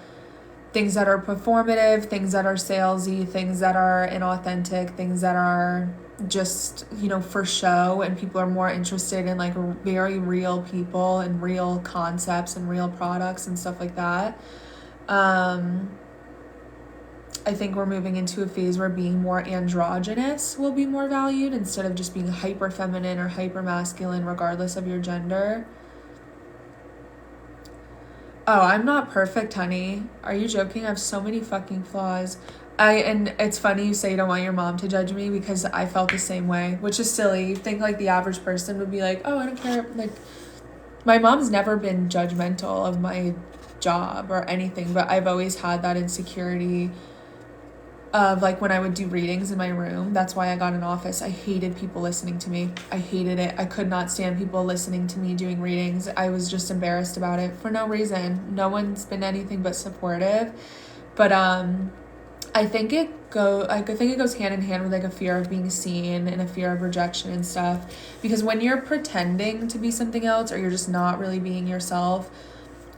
things that are performative, things that are salesy, things that are inauthentic, things that are just, for show, and people are more interested in like very real people and real concepts and real products and stuff like that. I think we're moving into a phase where being more androgynous will be more valued instead of just being hyper feminine or hyper masculine regardless of your gender. Oh, I'm not perfect, honey. Are you joking? I have so many fucking flaws. And it's funny you say you don't want your mom to judge me, because I felt the same way, which is silly. You think like the average person would be like, oh, I don't care. Like, my mom's never been judgmental of my job or anything, but I've always had that insecurity of like when I would do readings in my room. That's why I got an office. I hated people listening to me. I hated it. I could not stand people listening to me doing readings. I was just embarrassed about it for no reason. No one's been anything but supportive. But I think it goes hand in hand with like a fear of being seen and a fear of rejection and stuff. Because when you're pretending to be something else, or you're just not really being yourself,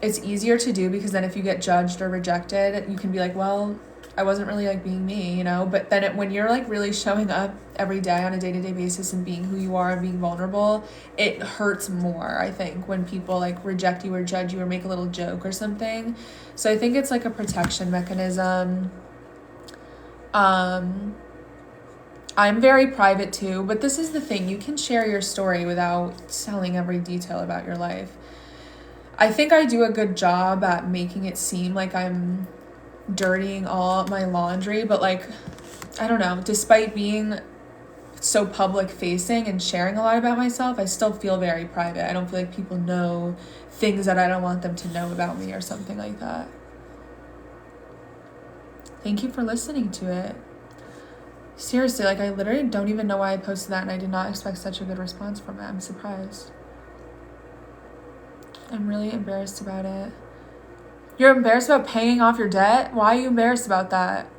it's easier to do, because then if you get judged or rejected, you can be like, well, I wasn't really like being me, but then when you're like really showing up every day on a day-to-day basis and being who you are and being vulnerable, it hurts more, I think, when people like reject you or judge you or make a little joke or something. So I think it's like a protection mechanism. I'm very private too, but this is the thing, you can share your story without telling every detail about your life. I think I do a good job at making it seem like I'm dirtying all my laundry, but like, I don't know, despite being so public facing and sharing a lot about myself, I still feel very private. I don't feel like people know things that I don't want them to know about me or something like that. Thank you for listening to it. Seriously, like I literally don't even know why I posted that, and I did not expect such a good response from it. I'm surprised. I'm really embarrassed about it. You're embarrassed about paying off your debt? Why are you embarrassed about that?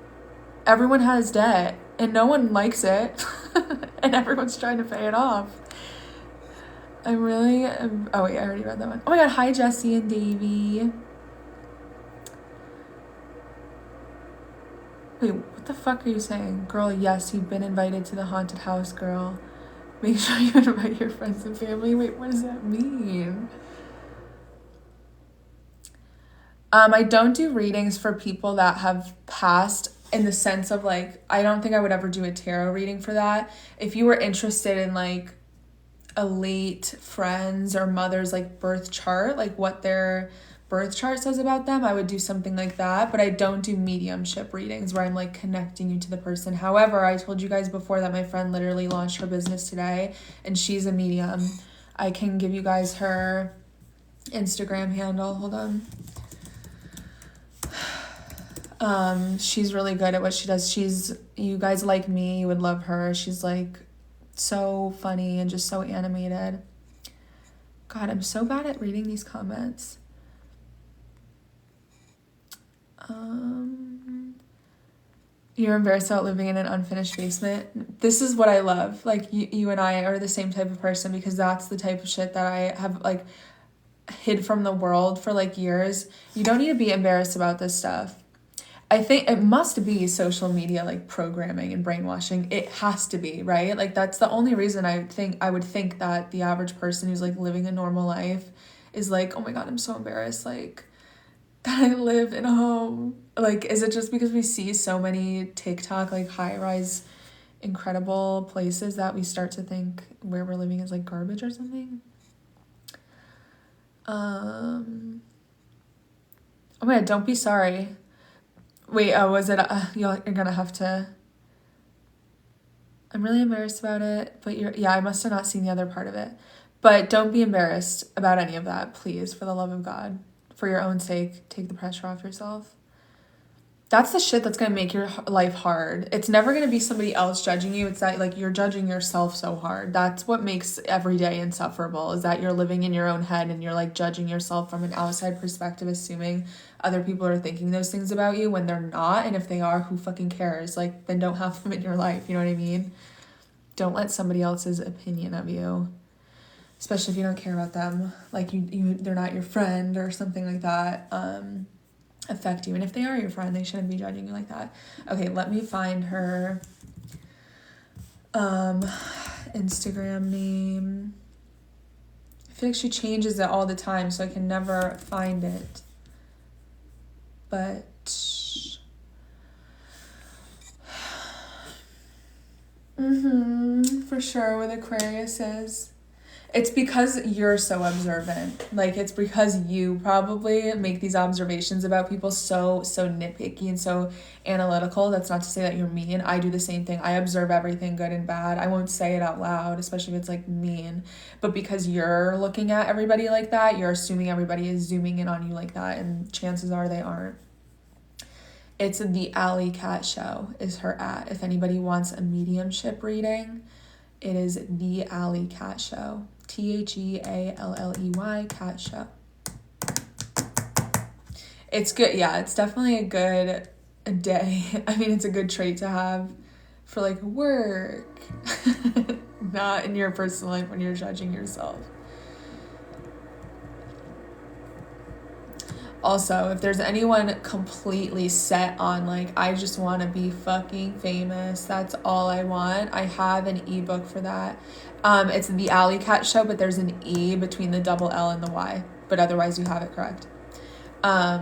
Everyone has debt, and no one likes it, and everyone's trying to pay it off. Oh wait, I already read that one. Oh my god, hi Jesse and Davey. Wait, what the fuck are you saying? Girl, yes, you've been invited to the haunted house, girl. Make sure you invite your friends and family. Wait, what does that mean? I don't do readings for people that have passed, in the sense of like, I don't think I would ever do a tarot reading for that. If you were interested in like a late friend's or mother's like birth chart, like what their birth chart says about them, I would do something like that. But I don't do mediumship readings where I'm like connecting you to the person. However, I told you guys before that my friend literally launched her business today, and she's a medium. I can give you guys her Instagram handle. Hold on. She's really good at what she does. You guys like me, you would love her. She's like so funny and just so animated. God, I'm so bad at reading these comments. You're embarrassed about living in an unfinished basement. This is what I love. Like you and I are the same type of person, because that's the type of shit that I have like hid from the world for like years. You don't need to be embarrassed about this stuff. I think it must be social media like programming and brainwashing. It has to be, right? Like that's the only reason I would think that the average person who's like living a normal life is like, oh my god, I'm so embarrassed like that I live in a home. Like, is it just because we see so many TikTok like high-rise incredible places that we start to think where we're living is like garbage or something? Oh my god, don't be sorry. Wait, was it, you're gonna have to, I'm really embarrassed about it, but I must have not seen the other part of it. But don't be embarrassed about any of that, please, for the love of God. For your own sake, take the pressure off yourself. That's the shit that's gonna make your life hard. It's never gonna be somebody else judging you. It's that like you're judging yourself so hard. That's what makes every day insufferable, is that you're living in your own head and you're like judging yourself from an outside perspective, assuming other people are thinking those things about you when they're not. And if they are, who fucking cares? Like, then don't have them in your life. You know what I mean? Don't let somebody else's opinion of you, especially if you don't care about them, like they're not your friend or something like that, affect you. And if they are your friend, they shouldn't be judging you like that. Okay, let me find her Instagram name. I feel like she changes it all the time, so I can never find it. But for sure with Aquariuses. It's because you're so observant. Like, it's because you probably make these observations about people so nitpicky and so analytical. That's not to say that you're mean. I do the same thing. I observe everything good and bad. I won't say it out loud, especially if it's like mean. But because you're looking at everybody like that, you're assuming everybody is zooming in on you like that, and chances are they aren't. It's the Alley Cat Show is her @ if anybody wants a mediumship reading. It is the Alley Cat Show. TheAlley Cat Show. It's good. Yeah, it's definitely a good day. I mean, it's a good trait to have for like work, not in your personal life when you're judging yourself. Also, if there's anyone completely set on like, I just want to be fucking famous, that's all I want, I have an ebook for that. It's the Alley Cat Show, but there's an E between the double L and the Y, but otherwise you have it correct. I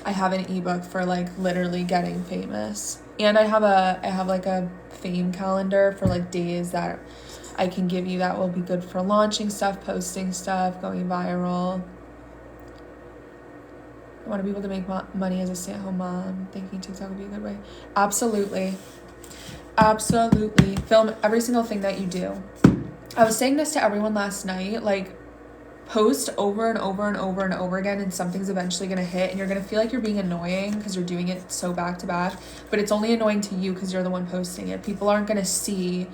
have an ebook for like literally getting famous, and I have like a fame calendar for like days that I can give you that will be good for launching stuff, posting stuff, going viral. I want to be able to make money as a stay-at-home mom. Thinking TikTok would be a good way. Absolutely. Absolutely. Film every single thing that you do. I was saying this to everyone last night, like, post over and over and over and over again, and something's eventually going to hit, and you're going to feel like you're being annoying because you're doing it so back to back, but it's only annoying to you because you're the one posting it. People aren't going to see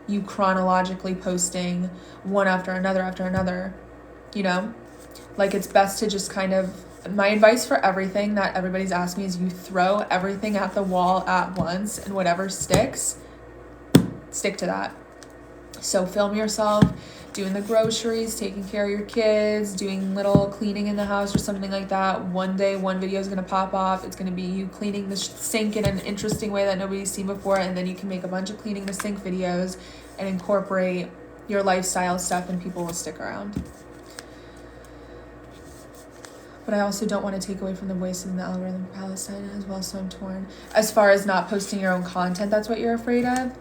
you chronologically posting one after another, you know? Like, it's best to just kind of, my advice for everything that everybody's asked me is you throw everything at the wall at once, and whatever sticks, stick to that. So film yourself doing the groceries, taking care of your kids, doing little cleaning in the house or something like that. One day, one video is going to pop off. It's going to be you cleaning the sink in an interesting way that nobody's seen before, and then you can make a bunch of cleaning the sink videos and incorporate your lifestyle stuff, and people will stick around. But I also don't want to take away from the voices in the algorithm for Palestine as well, so I'm torn. As far as not posting your own content, that's what you're afraid of?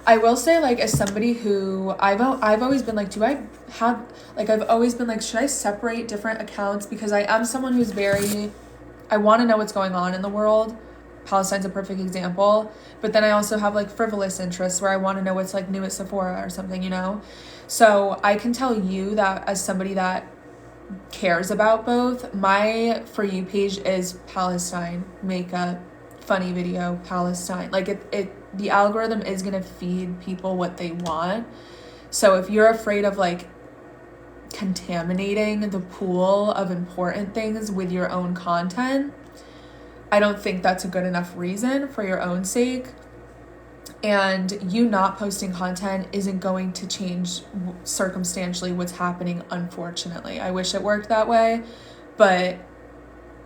I will say, like, as somebody who, I've always been like, I've always been like, should I separate different accounts? Because I am someone who's I want to know what's going on in the world. Palestine's a perfect example. But then I also have, like, frivolous interests where I want to know what's, like, new at Sephora or something, you know? So I can tell you that as somebody that cares about both, my For You page is Palestine makeup, funny video, Palestine. Like, the algorithm is going to feed people what they want. So if you're afraid of like contaminating the pool of important things with your own content, I don't think that's a good enough reason for your own sake. And you not posting content isn't going to change circumstantially what's happening, unfortunately. I wish it worked that way, but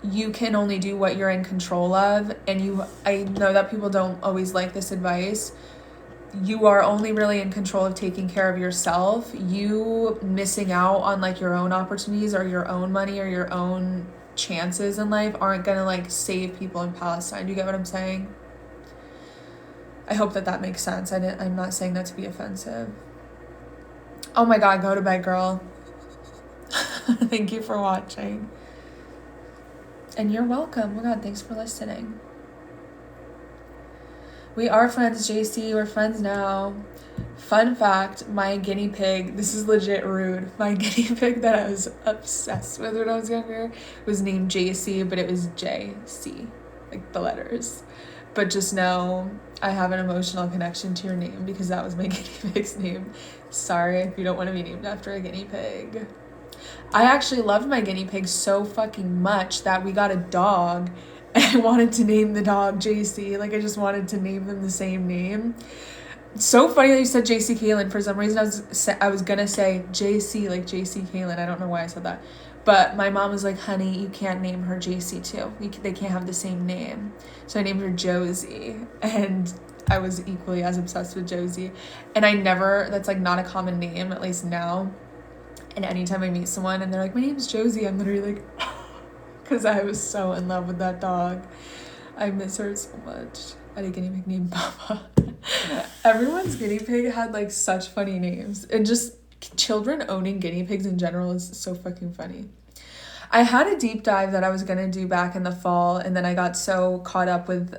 you can only do what you're in control of. And I know that people don't always like this advice. You are only really in control of taking care of yourself. You missing out on like your own opportunities or your own money or your own chances in life aren't gonna like save people in Palestine. Do you get what I'm saying? I hope that makes sense. I'm not saying that to be offensive. Oh my God, go to bed, girl. Thank you for watching. And you're welcome. Oh my God, thanks for listening. We are friends, JC. We're friends now. Fun fact, my guinea pig, this is legit rude. My guinea pig that I was obsessed with when I was younger was named JC, but it was JC, like the letters. But just know I have an emotional connection to your name because that was my guinea pig's name. Sorry if you don't want to be named after a guinea pig. I actually loved my guinea pig so fucking much that we got a dog and I wanted to name the dog JC. Like I just wanted to name them the same name. So funny that you said JC Kaylin. For some reason I was gonna say JC, like JC Kaylin. I don't know why I said that. But my mom was like, honey, you can't name her JC too. They can't have the same name. So I named her Josie. And I was equally as obsessed with Josie. And that's like not a common name, at least now. And anytime I meet someone and they're like, my name's Josie, I'm literally like, because I was so in love with that dog. I miss her so much. I had a guinea pig named Papa. Everyone's guinea pig had like such funny names. And just children owning guinea pigs in general is so fucking funny. I had a deep dive that I was going to do back in the fall, and then I got so caught up with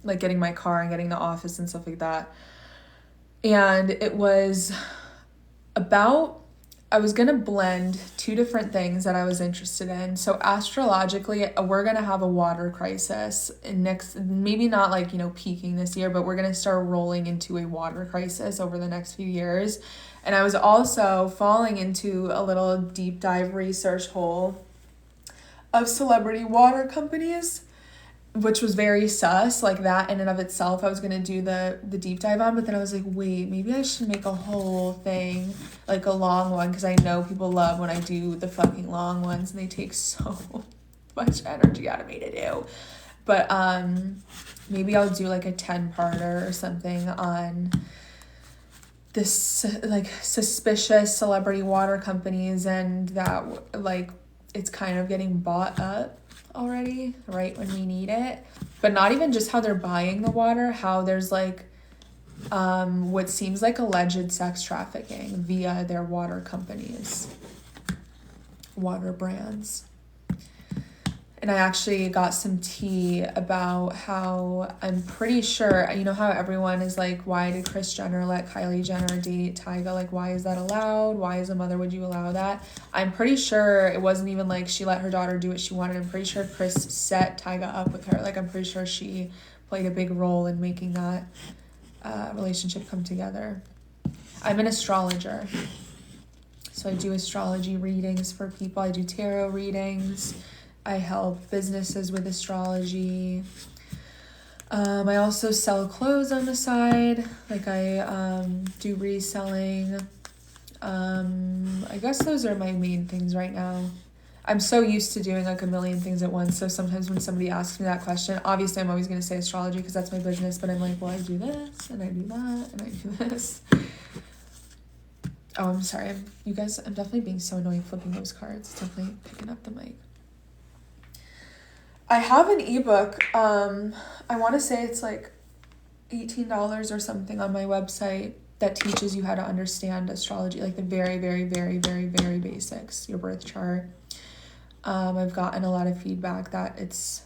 like getting my car and getting the office and stuff like that. And it was about, I was going to blend two different things that I was interested in. So astrologically, we're going to have a water crisis maybe not like, peaking this year, but we're going to start rolling into a water crisis over the next few years. And I was also falling into a little deep dive research hole of celebrity water companies, which was very sus, like that in and of itself. I was going to do the deep dive on, but then I was like, wait, maybe I should make a whole thing, like a long one, because I know people love when I do the fucking long ones, and they take so much energy out of me to do. But maybe I'll do like a 10-parter or something on this like suspicious celebrity water companies, and that like it's kind of getting bought up already right when we need it. But not even just how they're buying the water, how there's like what seems like alleged sex trafficking via their water companies, water brands. And I actually got some tea about how I'm pretty sure, how everyone is like, why did Kris Jenner let Kylie Jenner date Tyga? Like, why is that allowed? Why as a mother would you allow that? I'm pretty sure it wasn't even like she let her daughter do what she wanted. I'm pretty sure Kris set Tyga up with her. Like, I'm pretty sure she played a big role in making that relationship come together. I'm an astrologer. So I do astrology readings for people. I do tarot readings. I help businesses with astrology. I also sell clothes on the side. Like I do reselling. I guess those are my main things right now. I'm so used to doing like a million things at once. So sometimes when somebody asks me that question, obviously I'm always going to say astrology because that's my business. But I'm like, well, I do this and I do that and I do this. Oh, I'm sorry. I'm definitely being so annoying flipping those cards. It's definitely picking up the mic. I have an ebook. I want to say it's like $18 or something on my website that teaches you how to understand astrology, like the very, very, very, very, very basics, your birth chart. I've gotten a lot of feedback that it's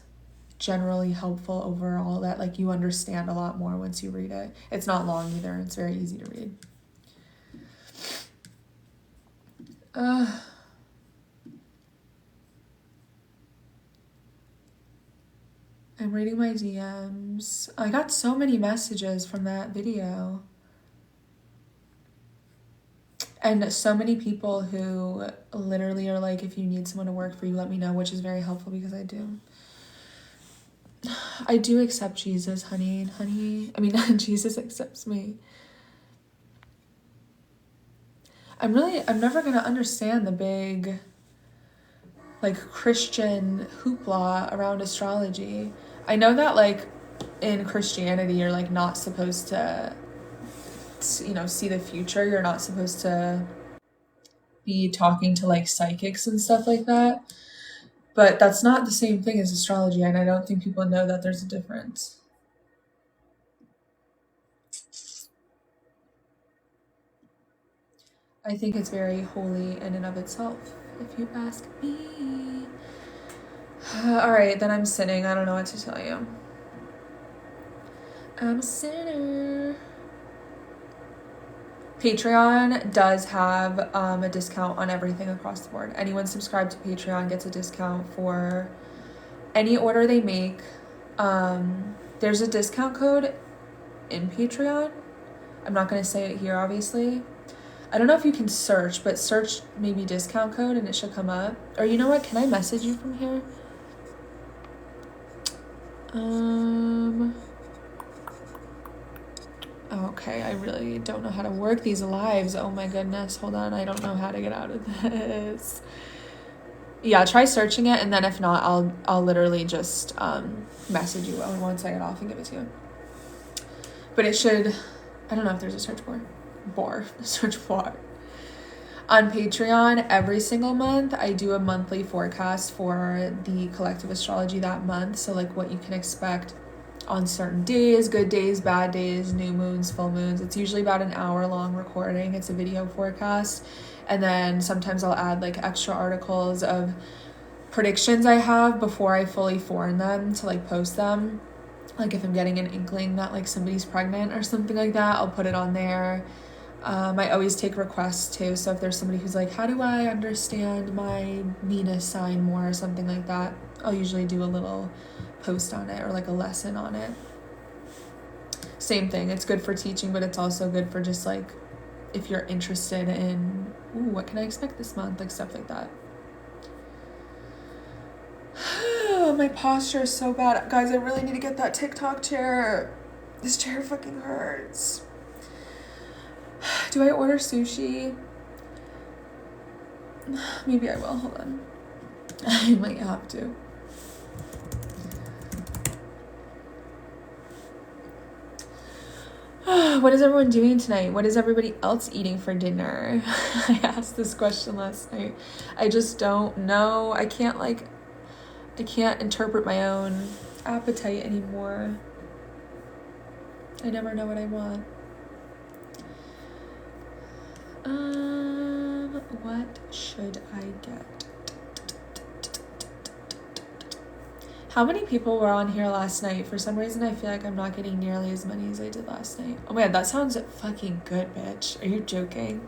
generally helpful overall, that like you understand a lot more once you read it. It's not long either. It's very easy to read. I'm reading my DMs. I got so many messages from that video. And so many people who literally are like, if you need someone to work for you, let me know, which is very helpful because I do. I do accept Jesus, honey. Jesus accepts me. I'm never going to understand the big, like, Christian hoopla around astrology. I know that, like, in Christianity, you're, like, not supposed to, see the future. You're not supposed to be talking to, like, psychics and stuff like that. But that's not the same thing as astrology, and I don't think people know that there's a difference. I think it's very holy in and of itself, if you ask me. All right, then I'm sitting. I don't know what to tell you. I'm a sinner. Patreon does have a discount on everything across the board. Anyone subscribed to Patreon gets a discount for any order they make. There's a discount code in Patreon. I'm not going to say it here, obviously. I don't know if you can search, but search maybe discount code and it should come up. Or you know what? Can I message you from here? Okay, I really don't know how to work these lives. Oh my goodness. Hold on. I don't know how to get out of this. Yeah, try searching it, and then if not, I'll literally just message you once I get off and give it to you. But it should, I don't know if there's a search bar. On Patreon, every single month, I do a monthly forecast for the collective astrology that month. So like what you can expect on certain days, good days, bad days, new moons, full moons. It's usually about an hour long recording. It's a video forecast. And then sometimes I'll add like extra articles of predictions I have before I fully form them to like post them. Like if I'm getting an inkling that like somebody's pregnant or something like that, I'll put it on there. I always take requests too. So if there's somebody who's like, how do I understand my Venus sign more or something like that, I'll usually do a little post on it or like a lesson on it. Same thing. It's good for teaching, but it's also good for just like if you're interested in, ooh, what can I expect this month? Like stuff like that. My posture is so bad. Guys, I really need to get that TikTok chair. This chair fucking hurts. Do I order sushi? Maybe I will. Hold on. I might have to. What is everyone doing tonight? What is everybody else eating for dinner? I asked this question last night. I just don't know. I can't interpret my own appetite anymore. I never know what I want. What should I get? How many people were on here last night? For some reason, I feel like I'm not getting nearly as many as I did last night. Oh my god, that sounds fucking good, bitch. Are you joking?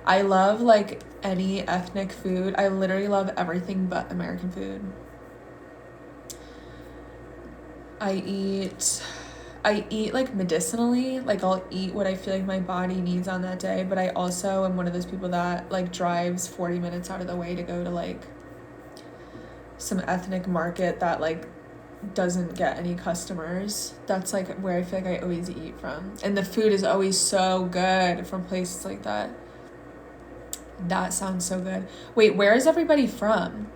I love like any ethnic food. I literally love everything but American food. I eat like medicinally, like I'll eat what I feel like my body needs on that day, but I also am one of those people that like drives 40 minutes out of the way to go to like some ethnic market that like doesn't get any customers. That's like where I feel like I always eat from, and the food is always so good from places like that. That sounds so good. Wait, where is everybody from?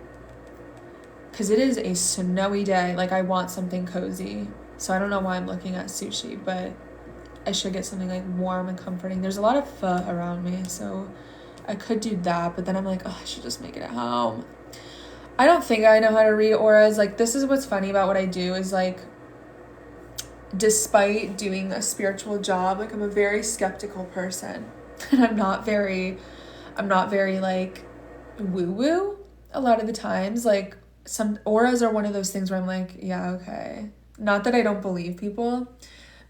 Because it is a snowy day. Like I want something cozy. So I don't know why I'm looking at sushi, but I should get something like warm and comforting. There's a lot of pho around me, so I could do that, but then I'm like, oh, I should just make it at home. I don't think I know how to read auras. Like, this is what's funny about what I do is like, despite doing a spiritual job, like I'm a very skeptical person. And I'm not very like woo-woo a lot of the times. Like some auras are one of those things where I'm like, yeah, okay. Not that I don't believe people.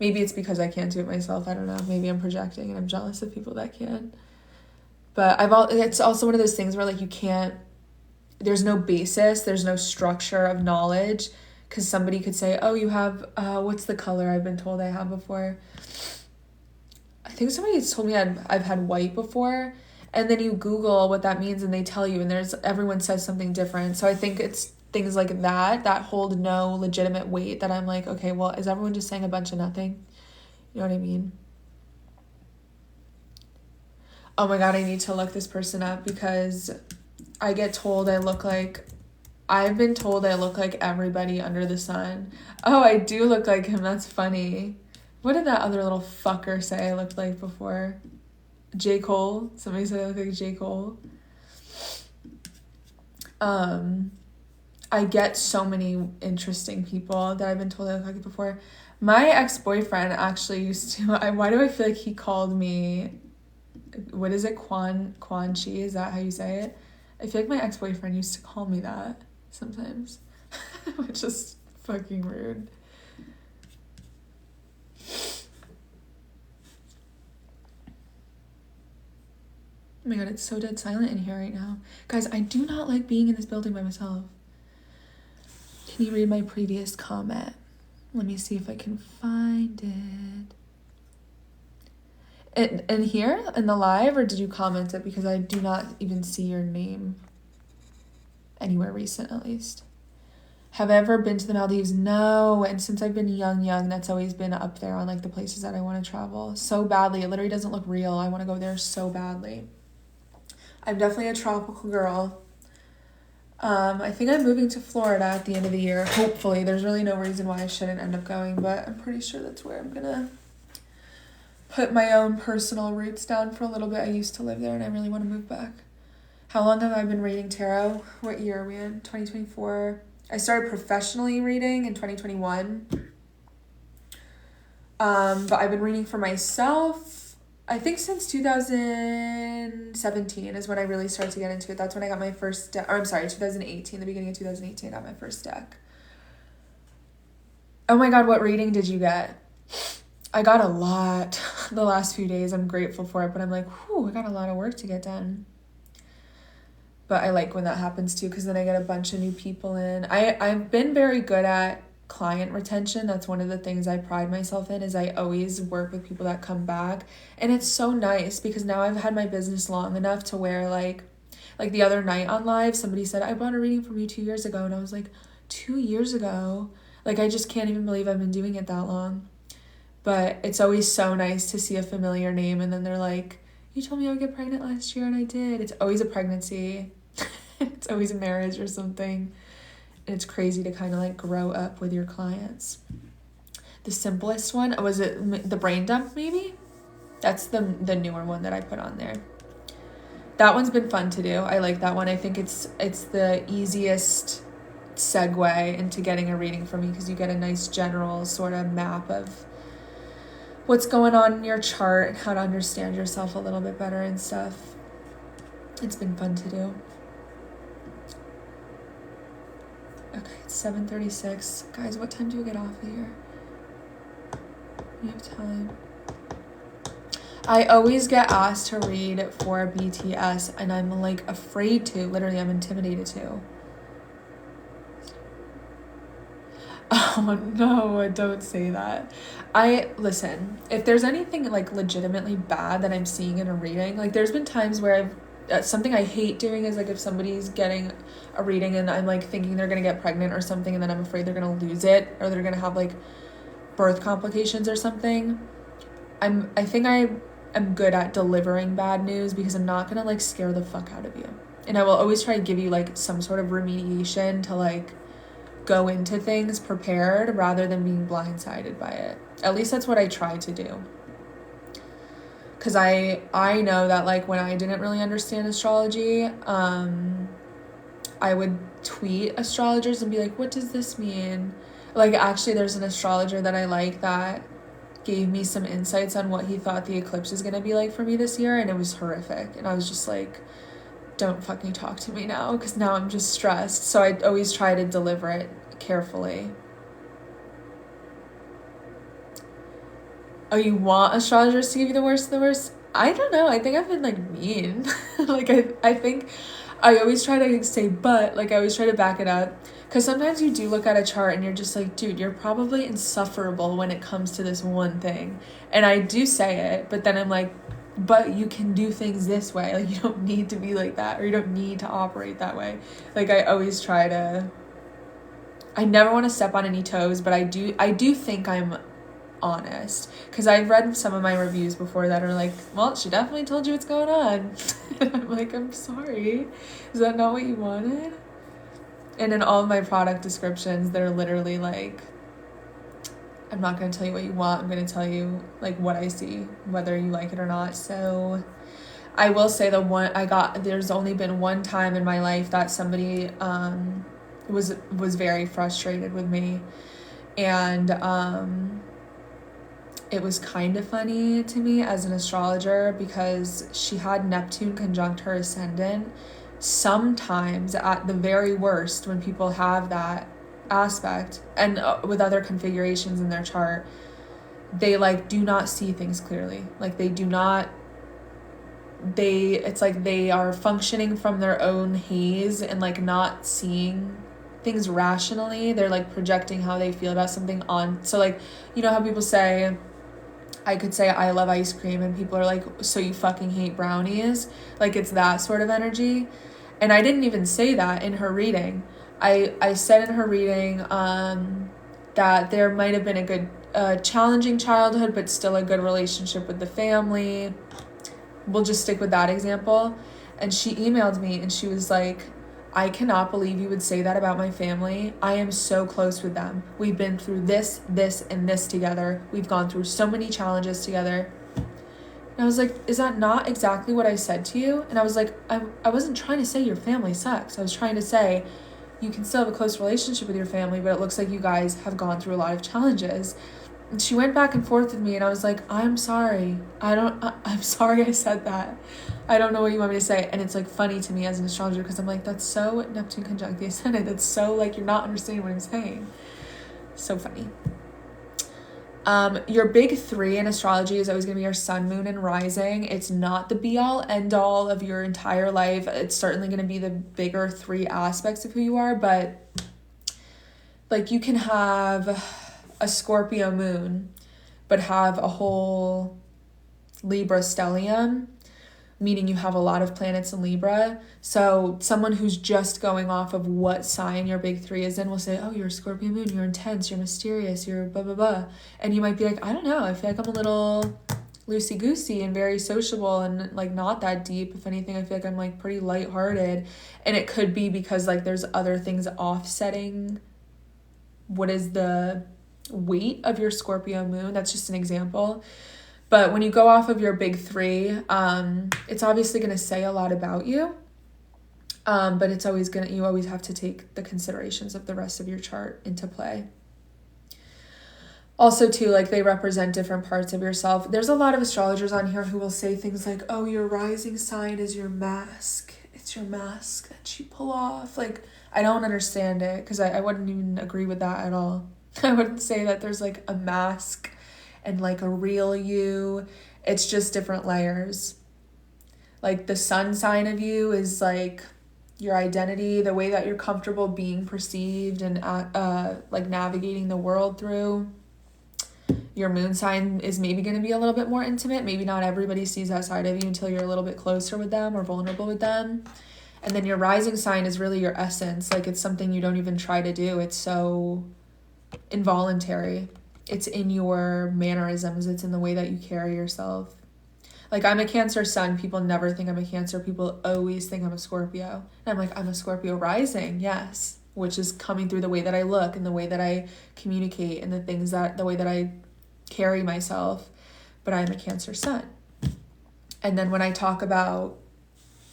Maybe it's because I can't do it myself. I don't know. Maybe I'm projecting and I'm jealous of people that can. But it's also one of those things where like you can't, there's no basis, there's no structure of knowledge, because somebody could say, oh, you have, what's the color I've been told I have before? I think somebody told me I've had white before, and then you Google what that means and they tell you, and everyone says something different. So I think it's things like that hold no legitimate weight, that I'm like, okay, well, is everyone just saying a bunch of nothing? You know what I mean? Oh my god, I need to look this person up, because I've been told I look like everybody under the sun. Oh, I do look like him. That's funny. What did that other little fucker say I looked like before? J. Cole. Somebody said I look like J. Cole. I get so many interesting people that I've been told I look like before. My ex-boyfriend actually used to, why do I feel like he called me, what is it, Quan Chi? Is that how you say it? I feel like my ex-boyfriend used to call me that sometimes, which is fucking rude. Oh my god, it's so dead silent in here right now. Guys, I do not like being in this building by myself. Can you read my previous comment? Let me see if I can find it. In here? In the live? Or did you comment it? Because I do not even see your name anywhere recent, at least. Have I ever been to the Maldives? No. And since I've been young, that's always been up there on like the places that I want to travel so badly. It literally doesn't look real. I want to go there so badly. I'm definitely a tropical girl. I think I'm moving to Florida at the end of the year. Hopefully. There's really no reason why I shouldn't end up going, but I'm pretty sure that's where I'm gonna put my own personal roots down for a little bit. I used to live there and I really want to move back. How long have I been reading tarot? What year are we in? 2024. I started professionally reading in 2021. But I've been reading for myself, I think since 2017 is when I really started to get into it. That's when I got my first deck. Or I'm sorry, 2018, the beginning of 2018, I got my first deck. Oh my god, what reading did you get? I got a lot the last few days. I'm grateful for it, but I'm like, whew, I got a lot of work to get done. But I like when that happens too, because then I get a bunch of new people in. I've been very good at client retention. That's one of the things I pride myself in, is I always work with people that come back. And it's so nice because now I've had my business long enough to where like the other night on live, somebody said, I bought a reading from you 2 years ago. And I was like, 2 years ago? Like, I just can't even believe I've been doing it that long. But it's always so nice to see a familiar name and then they're like, you told me I would get pregnant last year and I did. It's always a pregnancy. It's always a marriage or something. And it's crazy to kind of like grow up with your clients. The simplest one, was it the brain dump maybe? That's the newer one that I put on there. That one's been fun to do. I like that one. I think it's the easiest segue into getting a reading from me because you get a nice general sort of map of what's going on in your chart and how to understand yourself a little bit better and stuff. It's been fun to do. Okay, it's 7:36. Guys, what time do we get off of here? We have time. I always get asked to read for BTS and I'm like afraid to. Literally, I'm intimidated to. Oh no, don't say that. Listen, if there's anything like legitimately bad that I'm seeing in a reading, like there's been times where something I hate doing is like if somebody's getting a reading and I'm like thinking they're gonna get pregnant or something and then I'm afraid they're gonna lose it or they're gonna have like birth complications or something. I think I am good at delivering bad news because I'm not gonna like scare the fuck out of you. And I will always try to give you like some sort of remediation to like go into things prepared rather than being blindsided by it. At least that's what I try to do. Because I know that like when I didn't really understand astrology, I would tweet astrologers and be like, what does this mean? Like actually there's an astrologer that I like that gave me some insights on what he thought the eclipse is going to be like for me this year, and it was horrific. And I was just like, don't fucking talk to me now, because now I'm just stressed. So I always try to deliver it carefully. Oh, you want astrologers to give you the worst of the worst? I don't know. I think I've been like mean. Like I think I always try to say but, like I always try to back it up. Because sometimes you do look at a chart and you're just like, dude, you're probably insufferable when it comes to this one thing. And I do say it, but then I'm like, but you can do things this way. Like you don't need to be like that, or you don't need to operate that way. Like I always try to, I never want to step on any toes, but I do think I'm honest, because I've read some of my reviews before that are like, well, she definitely told you what's going on. And I'm like, I'm sorry, is that not what you wanted? And in all of my product descriptions, they're literally like, I'm not going to tell you what you want, I'm going to tell you like what I see, whether you like it or not. So I will say there's only been one time in my life that somebody was very frustrated with me, and it was kind of funny to me as an astrologer because she had Neptune conjunct her ascendant. Sometimes at the very worst, when people have that aspect and with other configurations in their chart, they like do not see things clearly. Like they do not it's like they are functioning from their own haze and like not seeing things rationally. They're like projecting how they feel about something on. So like, you know how people say, I could say I love ice cream and people are like, so you fucking hate brownies? Like, it's that sort of energy. And I didn't even say that in her reading. I said in her reading that there might have been a good challenging childhood, but still a good relationship with the family. We'll just stick with that example. And she emailed me and she was like, I cannot believe you would say that about my family. I am so close with them. We've been through this, and this together. We've gone through so many challenges together. And I was like, is that not exactly what I said to you? And I was like, I wasn't trying to say your family sucks. I was trying to say you can still have a close relationship with your family, but it looks like you guys have gone through a lot of challenges. And she went back and forth with me, and I was like, I'm sorry. I'm sorry I said that. I don't know what you want me to say. And it's like funny to me as an astrologer because I'm like, that's so Neptune conjunct the ascendant. That's so like you're not understanding what I'm saying. So funny. Your big three in astrology is always going to be your sun, moon, and rising. It's not the be all end all of your entire life. It's certainly going to be the bigger three aspects of who you are, but like you can have a Scorpio moon, but have a whole Libra stellium, meaning you have a lot of planets in Libra. So someone who's just going off of what sign your big three is in will say, oh, you're a Scorpio moon, you're intense, you're mysterious, you're blah, blah, blah. And you might be like, I don't know, I feel like I'm a little loosey-goosey and very sociable and like not that deep. If anything, I feel like I'm like pretty lighthearted. And it could be because like there's other things offsetting what is the weight of your Scorpio moon. That's just an example. But when you go off of your big three, it's obviously going to say a lot about you. But it's always you always have to take the considerations of the rest of your chart into play. Also, too, like they represent different parts of yourself. There's a lot of astrologers on here who will say things like, oh, your rising sign is your mask. It's your mask that you pull off. Like, I don't understand it because I wouldn't even agree with that at all. I wouldn't say that there's like a mask and like a real you. It's just different layers. Like the sun sign of you is like your identity, the way that you're comfortable being perceived and like navigating the world through. Your moon sign is maybe going to be a little bit more intimate. Maybe not everybody sees that side of you until you're a little bit closer with them or vulnerable with them. And then your rising sign is really your essence. Like it's something you don't even try to do. It's so involuntary. It's in your mannerisms. It's in the way that you carry yourself. Like I'm a Cancer sun. People never think I'm a Cancer. People always think I'm a Scorpio. And I'm like, I'm a Scorpio rising. Yes. Which is coming through the way that I look and the way that I communicate and the way that I carry myself. But I'm a Cancer sun. And then when I talk about,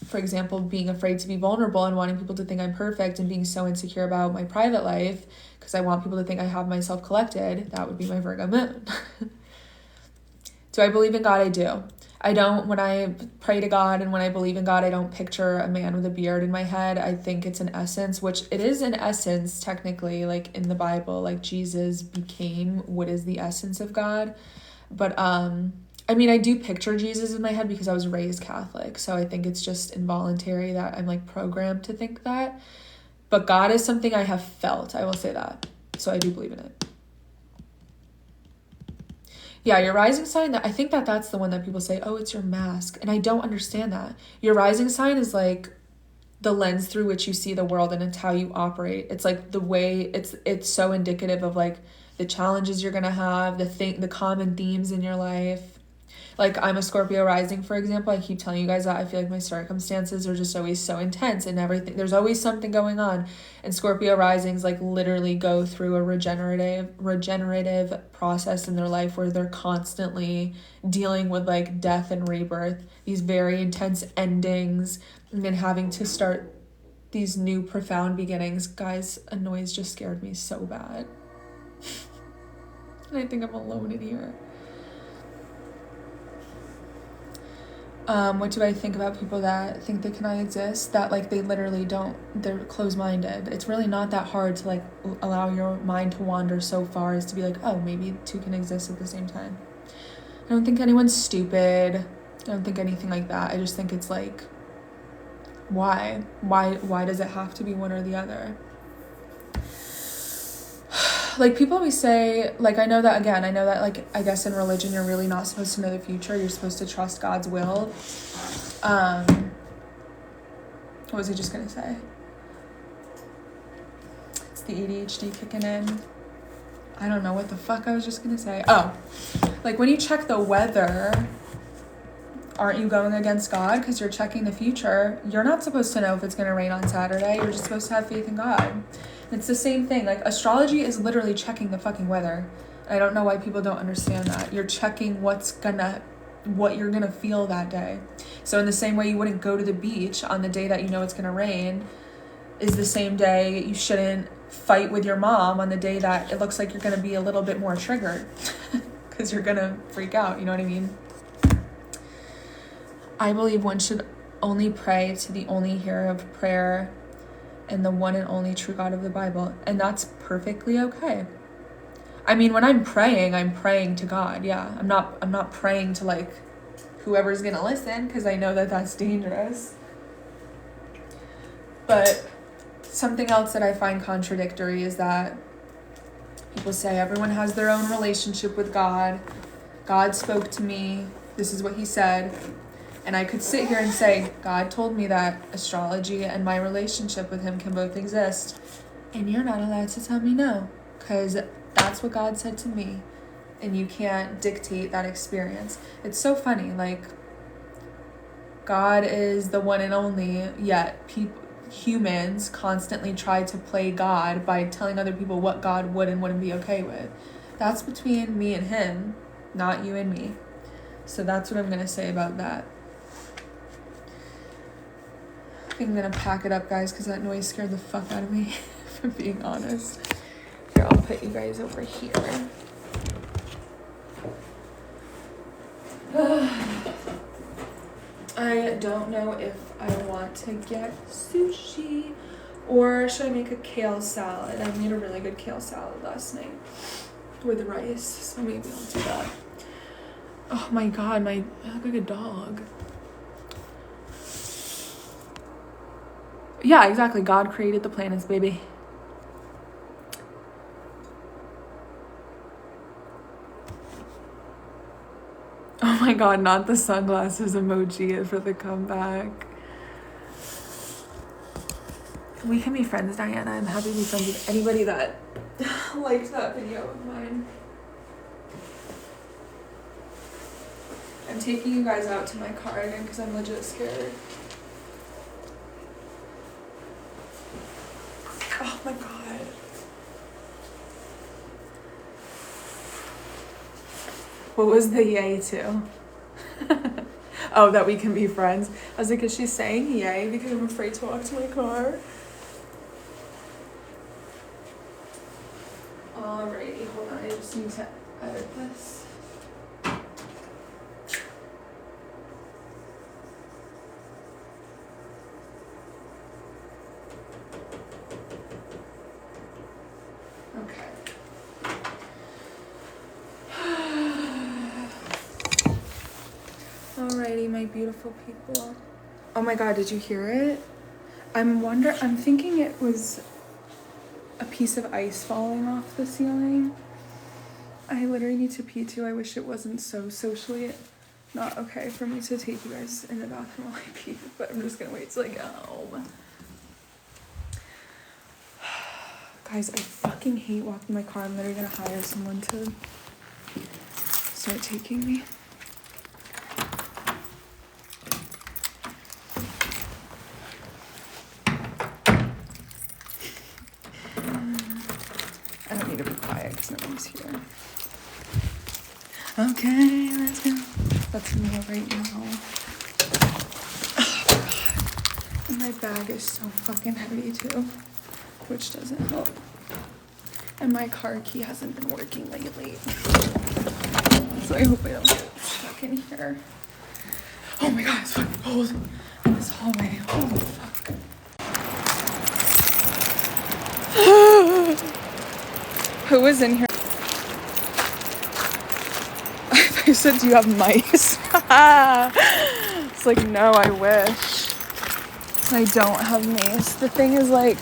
for example, being afraid to be vulnerable and wanting people to think I'm perfect and being so insecure about my private life because I want people to think I have myself collected, that would be my Virgo moon. Do I believe in God? I do. I don't, when I pray to God and when I believe in God, I don't picture a man with a beard in my head. I think it's an essence, which it is an essence technically, like in the Bible, like Jesus became what is the essence of God. But I mean, I do picture Jesus in my head because I was raised Catholic. So I think it's just involuntary that I'm like programmed to think that. But God is something I have felt. I will say that. So I do believe in it. Yeah, your rising sign, I think that's the one that people say, oh, it's your mask. And I don't understand that. Your rising sign is like the lens through which you see the world and it's how you operate. It's like the way it's so indicative of like the challenges you're going to have, the common themes in your life. Like I'm a Scorpio rising, for example. I keep telling you guys that I feel like my circumstances are just always so intense and everything. There's always something going on. And Scorpio risings like literally go through a regenerative process in their life where they're constantly dealing with like death and rebirth, these very intense endings, and then having to start these new profound beginnings. Guys, a noise just scared me so bad. And I think I'm alone in here. What do I think about people that think they cannot exist? That like they literally don't, they're closed-minded. It's really not that hard to like allow your mind to wander so far as to be like, oh, maybe two can exist at the same time. I don't think anyone's stupid. I don't think anything like that. I just think it's like, why? Why does it have to be one or the other? Like, people always say, like, I know that, like, I guess in religion, you're really not supposed to know the future. You're supposed to trust God's will. What was I just gonna say? It's the ADHD kicking in. I don't know what the fuck I was just gonna say. Oh, like, when you check the weather, aren't you going against God? Because you're checking the future. You're not supposed to know if it's gonna rain on Saturday. You're just supposed to have faith in God. It's the same thing. Like, astrology is literally checking the fucking weather. I don't know why people don't understand that. You're checking what you're gonna feel that day. So in the same way you wouldn't go to the beach on the day that you know it's gonna rain, is the same day you shouldn't fight with your mom on the day that it looks like you're gonna be a little bit more triggered because you're gonna freak out, you know what I mean? I believe one should only pray to the only hearer of prayer and the one and only true God of the Bible, and that's perfectly okay. I mean, when I'm praying to God. Yeah, I'm not praying to like whoever's gonna listen, because I know that that's dangerous. But something else that I find contradictory is that people say everyone has their own relationship with God. God spoke to me. This is what he said. And I could sit here and say, God told me that astrology and my relationship with him can both exist. And you're not allowed to tell me no, because that's what God said to me. And you can't dictate that experience. It's so funny. Like, God is the one and only, yet humans constantly try to play God by telling other people what God would and wouldn't be okay with. That's between me and him, not you and me. So that's what I'm going to say about that. I think I'm going to pack it up, guys, because that noise scared the fuck out of me, if I'm being honest. Here, I'll put you guys over here. I don't know if I want to get sushi or should I make a kale salad. I made a really good kale salad last night with rice, so maybe I'll do that. Oh my god, I look like a dog. Yeah, exactly. God created the planets, baby. Oh my god, not the sunglasses emoji for the comeback. We can be friends, Diana. I'm happy to be friends with anybody that liked that video of mine. I'm taking you guys out to my car again because I'm legit scared. Oh my god. What was the yay to? Oh, that we can be friends. I was like, is she saying yay because I'm afraid to walk to my car? Alrighty, hold on. I just need to edit this. Alrighty, my beautiful people. Oh my god, did you hear it? I'm thinking it was a piece of ice falling off the ceiling. I literally need to pee too. I wish it wasn't so socially not okay for me to take you guys in the bathroom while I pee, but I'm just gonna wait till I get home. Guys, I fucking hate walking my car. I'm literally gonna hire someone to start taking me. I don't need to be quiet because no one's here. Okay, let's go. That's me right now. Oh god. And my bag is so fucking heavy too, which doesn't help. And my car key hasn't been working lately. So I hope I don't get stuck in here. Oh my god, it's fucking cold in this hallway. Holy fuck. Who was in here? I You said, do you have mice? It's like, no, I wish. I don't have mace. The thing is, like,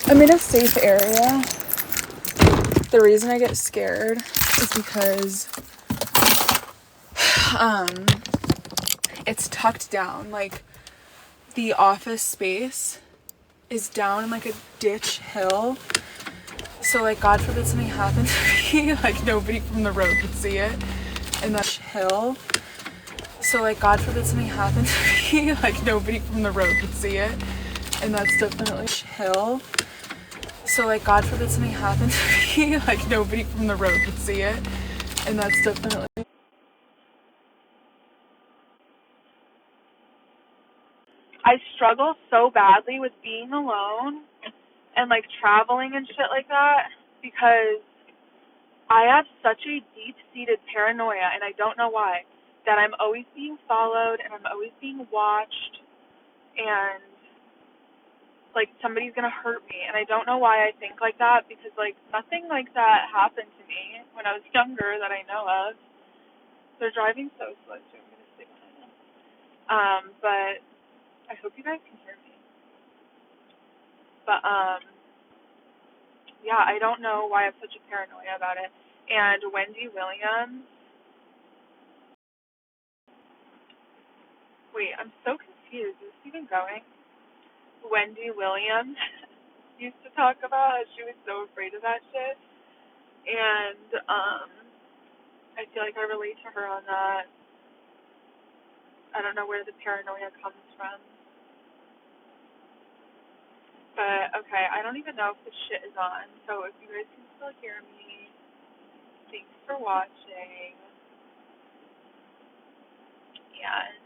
I'm in a safe area. The reason I get scared is because it's tucked down. Like, the office space is down in like a ditch hill. So, like, God forbid something happened to me, like, nobody from the road would see it. And that hill. So, like, God forbid something happened to me, like, nobody from the road would see it. And that's definitely hill. So, like, God forbid something happened to me, like, nobody from the road would see it. And that's definitely... I struggle so badly with being alone and, like, traveling and shit like that because I have such a deep-seated paranoia, and I don't know why, that I'm always being followed and I'm always being watched and, like, somebody's gonna hurt me. And I don't know why I think like that because, like, nothing like that happened to me when I was younger that I know of. They're driving so slow, so I'm gonna stay behind them. But I hope you guys can hear me. But, yeah, I don't know why I have such a paranoia about it. And Wendy Williams, wait, I'm so confused. Is this even going? Wendy Williams used to talk about how she was so afraid of that shit. And I feel like I relate to her on that. I don't know where the paranoia comes from. But, okay, I don't even know if this shit is on. So if you guys can still hear me, thanks for watching. And